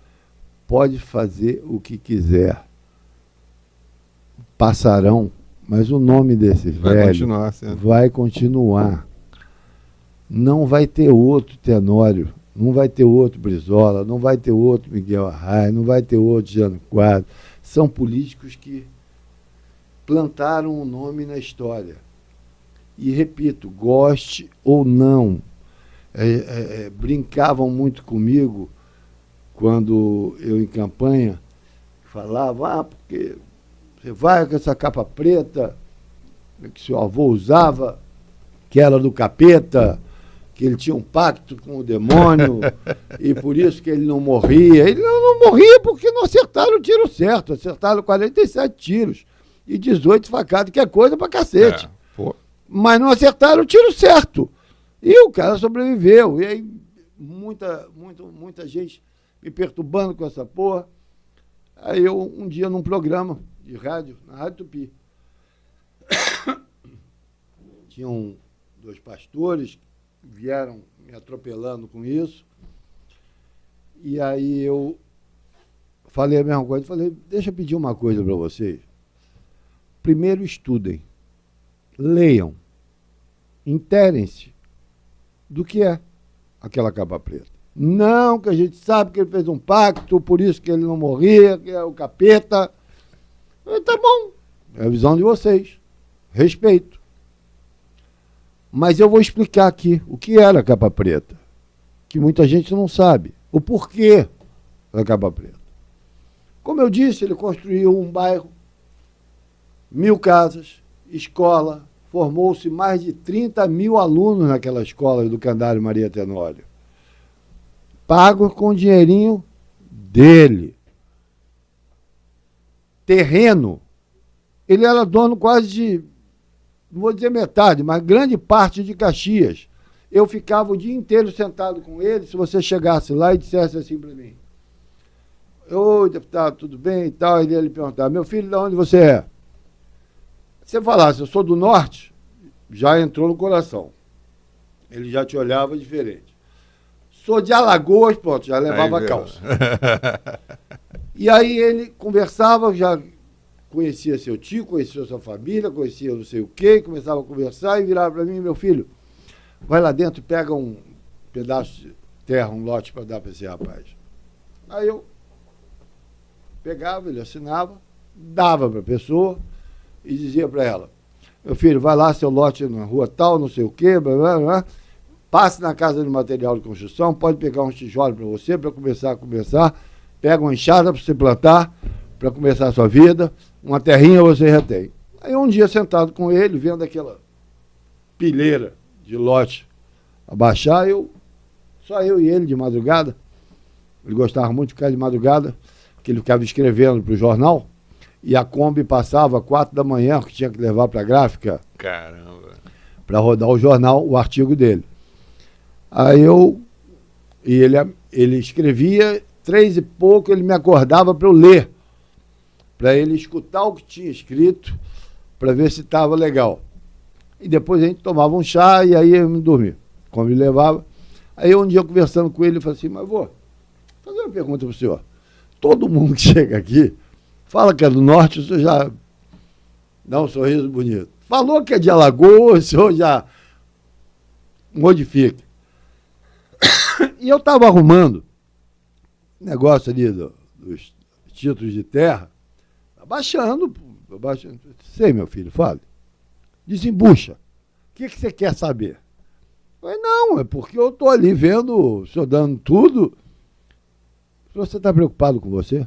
Pode fazer o que quiser. Passarão, mas o nome desse velho continuar sendo. vai continuar. Não vai ter outro Tenório, não vai ter outro Brizola, não vai ter outro Miguel Arraes, não vai ter outro Jânio Quadros. São políticos que plantaram um nome na história. E, repito, goste ou não, brincavam muito comigo quando eu, em campanha, falava, porque você vai com essa capa preta que seu avô usava, que era do capeta, que ele tinha um pacto com o demônio e por isso que ele não morria. Ele não morria porque não acertaram o tiro certo, acertaram 47 tiros e 18 facadas, que é coisa pra cacete. Mas não acertaram o tiro certo. E o cara sobreviveu. E aí muita gente me perturbando com essa porra. Aí eu, um dia, num programa de rádio, na Rádio Tupi, tinham 2 pastores que vieram me atropelando com isso. E aí eu falei a mesma coisa. Falei, deixa eu pedir uma coisa para vocês. Primeiro estudem, leiam, interem-se do que é aquela capa preta. Não, que a gente sabe que ele fez um pacto, por isso que ele não morria, que é o capeta. Tá bom, é a visão de vocês. Respeito. Mas eu vou explicar aqui o que era a capa preta, que muita gente não sabe. O porquê da capa preta. Como eu disse, ele construiu um bairro, 1000 casas, escola, formou-se mais de 30 mil alunos naquela escola do Educandário Maria Tenório. Pago com o dinheirinho dele. Terreno. Ele era dono quase de, não vou dizer metade, mas grande parte de Caxias. Eu ficava o dia inteiro sentado com ele, se você chegasse lá e dissesse assim para mim, oi, deputado, tudo bem e tal, ele ia lhe perguntar, meu filho, de onde você é? Se você falasse, eu sou do norte, já entrou no coração. Ele já te olhava diferente. Sou de Alagoas, pronto, já levava a calça. E aí ele conversava, já conhecia seu tio, conhecia sua família, conhecia não sei o quê, começava a conversar e virava para mim, meu filho, vai lá dentro e pega um pedaço de terra, um lote para dar para esse rapaz. Aí eu pegava, ele assinava, dava para a pessoa e dizia para ela, meu filho, vai lá, seu lote na rua tal, não sei o quê, blá, blá, blá, passe na casa de material de construção, pode pegar uns tijolos para você, para começar a conversar, pega uma enxada para você plantar, para começar a sua vida, uma terrinha você já tem. Aí um dia sentado com ele, vendo aquela pilheira de lote abaixar, só eu e ele de madrugada, ele gostava muito de ficar de madrugada, que ele ficava escrevendo para o jornal, e a Kombi passava 4 da manhã, que tinha que levar para a gráfica. Caramba! Para rodar o jornal, o artigo dele. Aí ele escrevia, 3 e pouco, ele me acordava para eu ler, para ele escutar o que tinha escrito, para ver se estava legal. E depois a gente tomava um chá e aí eu me dormia. Como ele levava. Aí um dia, conversando com ele, eu falei assim, mas vou fazer uma pergunta para o senhor. Todo mundo que chega aqui fala que é do norte, o senhor já dá um sorriso bonito. Falou que é de Alagoas, o senhor já modifica. E eu estava arrumando negócio ali dos títulos de terra, abaixando. Sei, meu filho, fale. Desembucha. O que você quer saber? Falei, não, é porque eu estou ali vendo o senhor dando tudo. Você está preocupado com você?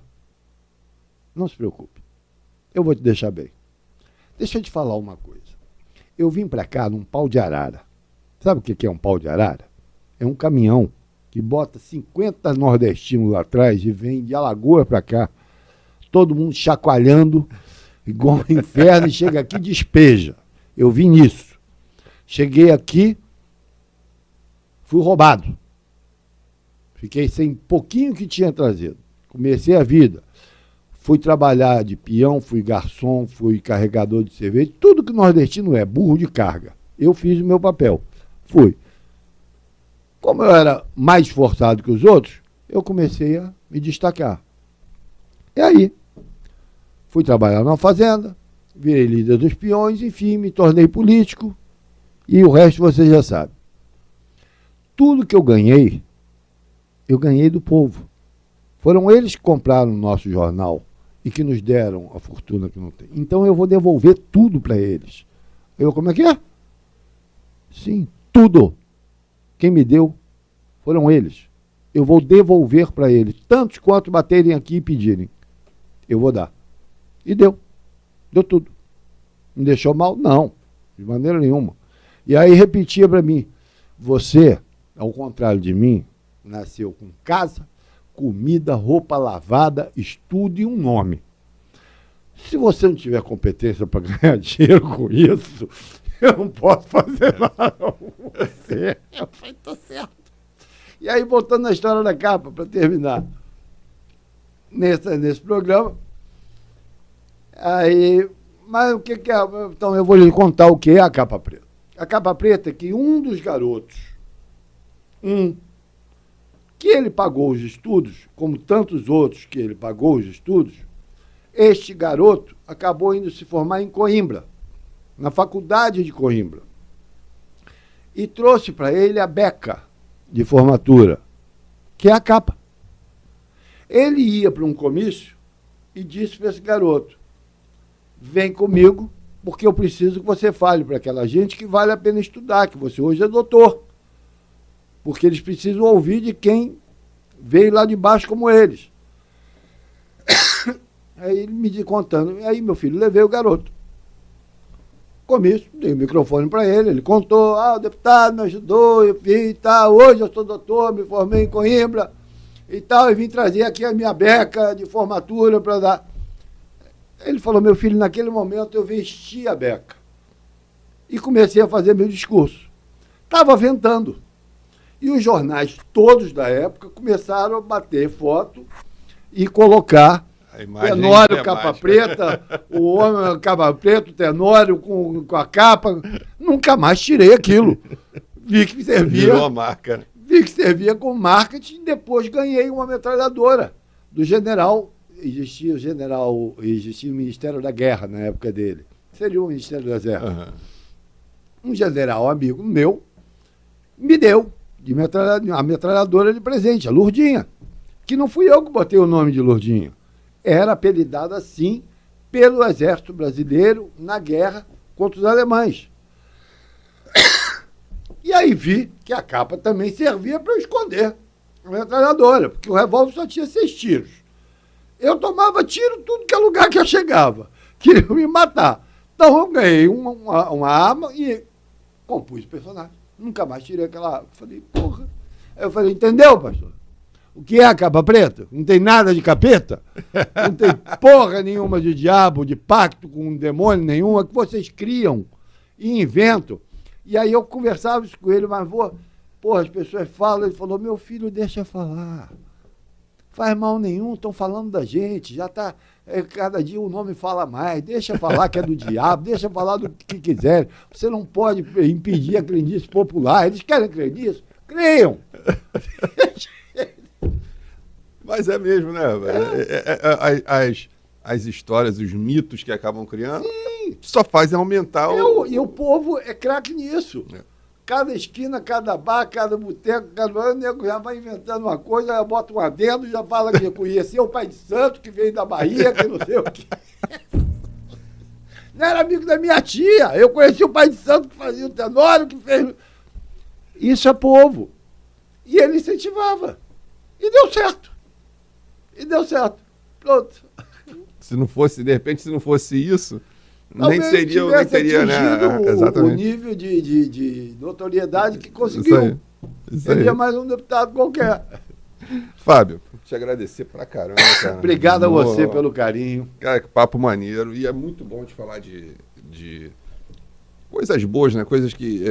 Não se preocupe. Eu vou te deixar bem. Deixa eu te falar uma coisa. Eu vim para cá num pau de arara. Sabe o que é um pau de arara? É um caminhão que bota 50 nordestinos lá atrás e vem de Alagoas para cá. Todo mundo chacoalhando, igual um inferno, e chega aqui e despeja. Eu vim nisso. Cheguei aqui, fui roubado. Fiquei sem pouquinho que tinha trazido. Comecei a vida. Fui trabalhar de peão, fui garçom, fui carregador de cerveja, tudo que nordestino é, burro de carga. Eu fiz o meu papel. Fui. Como eu era mais esforçado que os outros, eu comecei a me destacar. E aí, fui trabalhar numa fazenda, virei líder dos peões, enfim, me tornei político, e o resto você já sabe. Tudo que eu ganhei do povo. Foram eles que compraram o nosso jornal e que nos deram a fortuna que não tem. Então eu vou devolver tudo para eles. Como é que é? Sim, tudo. Quem me deu foram eles. Eu vou devolver para eles, tantos quanto baterem aqui e pedirem. Eu vou dar. E deu. Deu tudo. Me deixou mal? Não, de maneira nenhuma. E aí repetia para mim, você, ao contrário de mim, nasceu com casa, comida, roupa lavada, estudo e um nome. Se você não tiver competência para ganhar dinheiro com isso, eu não posso fazer nada com você. Eu falei, tá certo. E aí, voltando na história da capa, para terminar, nesse programa, aí, mas o que é? Então, eu vou lhe contar o que é a capa preta. A capa preta é que um dos garotos, que ele pagou os estudos, como tantos outros que ele pagou os estudos, este garoto acabou indo se formar em Coimbra, na faculdade de Coimbra, e trouxe para ele a beca de formatura, que é a capa. Ele ia para um comício e disse para esse garoto, vem comigo, porque eu preciso que você fale para aquela gente que vale a pena estudar, que você hoje é doutor. Porque eles precisam ouvir de quem veio lá de baixo como eles. Aí ele me contando. Aí, meu filho, levei o garoto. Comício, dei o microfone para ele, ele contou, o deputado me ajudou, eu fiz e tal, hoje eu sou doutor, me formei em Coimbra e tal, e vim trazer aqui a minha beca de formatura para dar. Ele falou, meu filho, naquele momento eu vesti a beca e comecei a fazer meu discurso. Estava ventando. E os jornais todos da época começaram a bater foto e colocar Tenório, capa preta, o homem, capa preta, o Tenório com a capa. Nunca mais tirei aquilo. Vi que servia. Virou a marca. Vi que servia como marketing e depois ganhei uma metralhadora do general. Existia o Ministério da Guerra na época dele. Seria o Ministério da Guerra. Um general amigo meu me deu a metralhadora de presente, a Lourdinha, que não fui eu que botei o nome de Lourdinha. Era apelidada assim pelo Exército Brasileiro na guerra contra os alemães. E aí vi que a capa também servia para eu esconder a metralhadora, porque o revólver só tinha 6 tiros. Eu tomava tiro tudo que é lugar que eu chegava. Queriam me matar. Então eu ganhei uma arma e compus o personagem. Nunca mais tirei aquela arma. Falei, porra. Aí eu falei, entendeu, pastor? O que é a capa preta? Não tem nada de capeta? Não tem porra nenhuma de diabo, de pacto com um demônio nenhuma que vocês criam e inventam. E aí eu conversava isso com ele, mas porra, as pessoas falam, ele falou, meu filho, deixa falar. Faz mal nenhum, estão falando da gente, já está, cada dia o nome fala mais, deixa falar que é do diabo, deixa falar do que quiser. Você não pode impedir a crendice popular, eles querem crer nisso? Creiam! Mas é mesmo, né? As histórias, os mitos que acabam criando, sim, só fazem aumentar E o povo é craque nisso. Cada esquina, cada bar, cada boteco, o nego já vai inventando uma coisa, já bota um adendo, já fala que conhecia o pai de santo, que veio da Bahia, que não sei o quê. Não era amigo da minha tia. Eu conheci o pai de santo que fazia o Tenório, que fez... Isso é povo. E ele incentivava. E deu certo. Pronto. Se não fosse, de repente, se não fosse isso, Talvez nem teria, né? O nível de notoriedade que conseguiu. Seria mais um deputado qualquer. Fábio, te agradecer pra caramba, cara. Obrigado a você pelo carinho. Cara, que papo maneiro. E é muito bom te falar de coisas boas, né? Coisas que.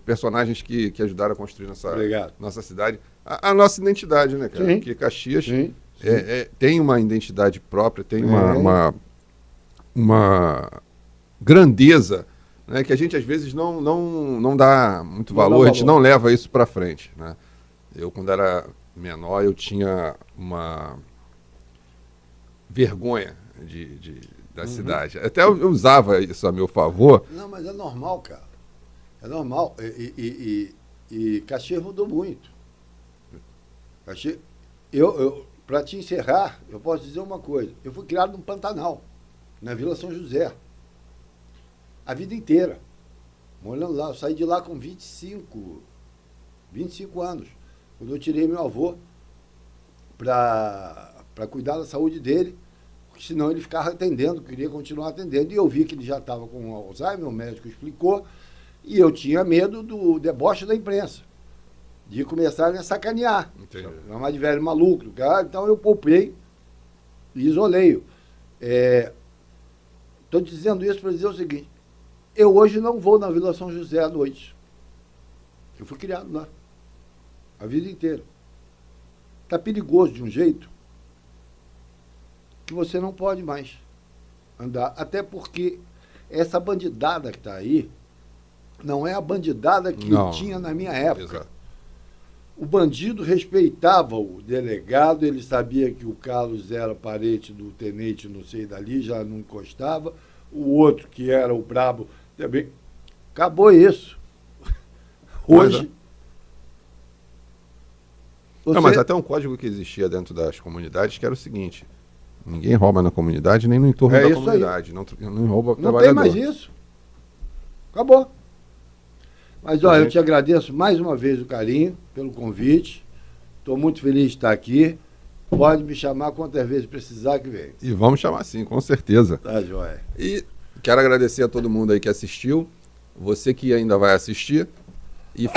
Personagens que ajudaram a construir nossa cidade. A nossa identidade, né, cara? Sim. Porque Caxias Sim. tem uma identidade própria, tem uma grandeza, né, que a gente às vezes não dá muito valor, a gente não leva isso para frente, né? Eu, quando era menor, eu tinha uma vergonha da cidade. Até eu usava isso a meu favor. Não, mas é normal, cara. É normal. E Caxias mudou muito. Caxias, para te encerrar, eu posso dizer uma coisa. Eu fui criado no Pantanal, na Vila São José. A vida inteira. Morando lá. Eu saí de lá com 25 anos. Quando eu tirei meu avô para cuidar da saúde dele, porque senão ele ficava atendendo, queria continuar atendendo. E eu vi que ele já estava com Alzheimer, o médico explicou, e eu tinha medo do deboche da imprensa, de começarem a sacanear. Chamar de velho maluco. Cara. Então eu poupei e isolei-o. Estou dizendo isso para dizer o seguinte: eu hoje não vou na Vila São José à noite. Eu fui criado lá a vida inteira. Está perigoso de um jeito que você não pode mais andar. Até porque essa bandidada que está aí não é a bandidada que tinha na minha época. Exato. O bandido respeitava o delegado, ele sabia que o Carlos era parente do tenente, não sei dali, já não encostava. O outro, que era o brabo, também. Acabou isso. Hoje... Mas até um código que existia dentro das comunidades, que era o seguinte: ninguém rouba na comunidade, nem no entorno da comunidade. Não rouba trabalhador. Não tem mais isso. Acabou. Mas, olha, eu te agradeço mais uma vez o carinho, pelo convite. Estou muito feliz de estar aqui. Pode me chamar quantas vezes precisar que vem. E vamos chamar sim, com certeza. Tá, joia. E quero agradecer a todo mundo aí que assistiu. Você que ainda vai assistir. E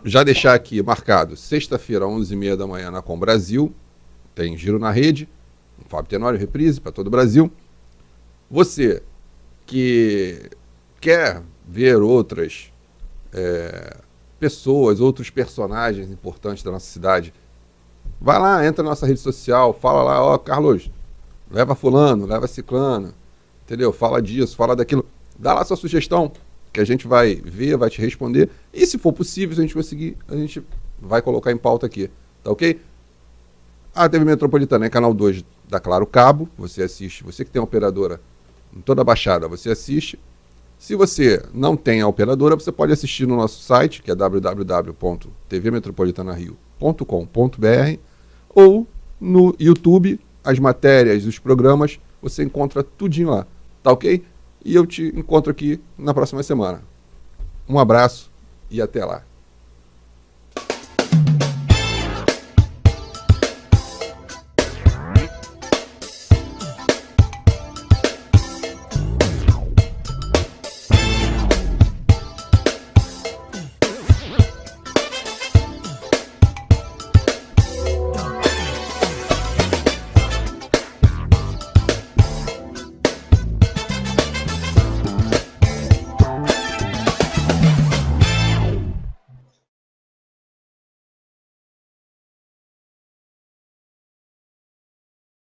já deixar aqui marcado, sexta-feira, 11h30 da manhã, na Com Brasil. Tem Giro na Rede, um Fábio Tenório, reprise para todo o Brasil. Você que quer ver outras pessoas, outros personagens importantes da nossa cidade, vai lá, entra na nossa rede social, fala lá: Carlos, leva fulano, leva ciclano, entendeu? Fala disso, fala daquilo. Dá lá sua sugestão, que a gente vai ver, vai te responder. E se for possível, se a gente conseguir, a gente vai colocar em pauta aqui. Tá ok? A TV Metropolitana é canal 2 da Claro Cabo. Você assiste. Você que tem a operadora em toda a Baixada, você assiste. Se você não tem a operadora, você pode assistir no nosso site, que é www.tvmetropolitanario.com.br, ou no YouTube, as matérias, os programas, você encontra tudinho lá. Tá ok? E eu te encontro aqui na próxima semana. Um abraço e até lá.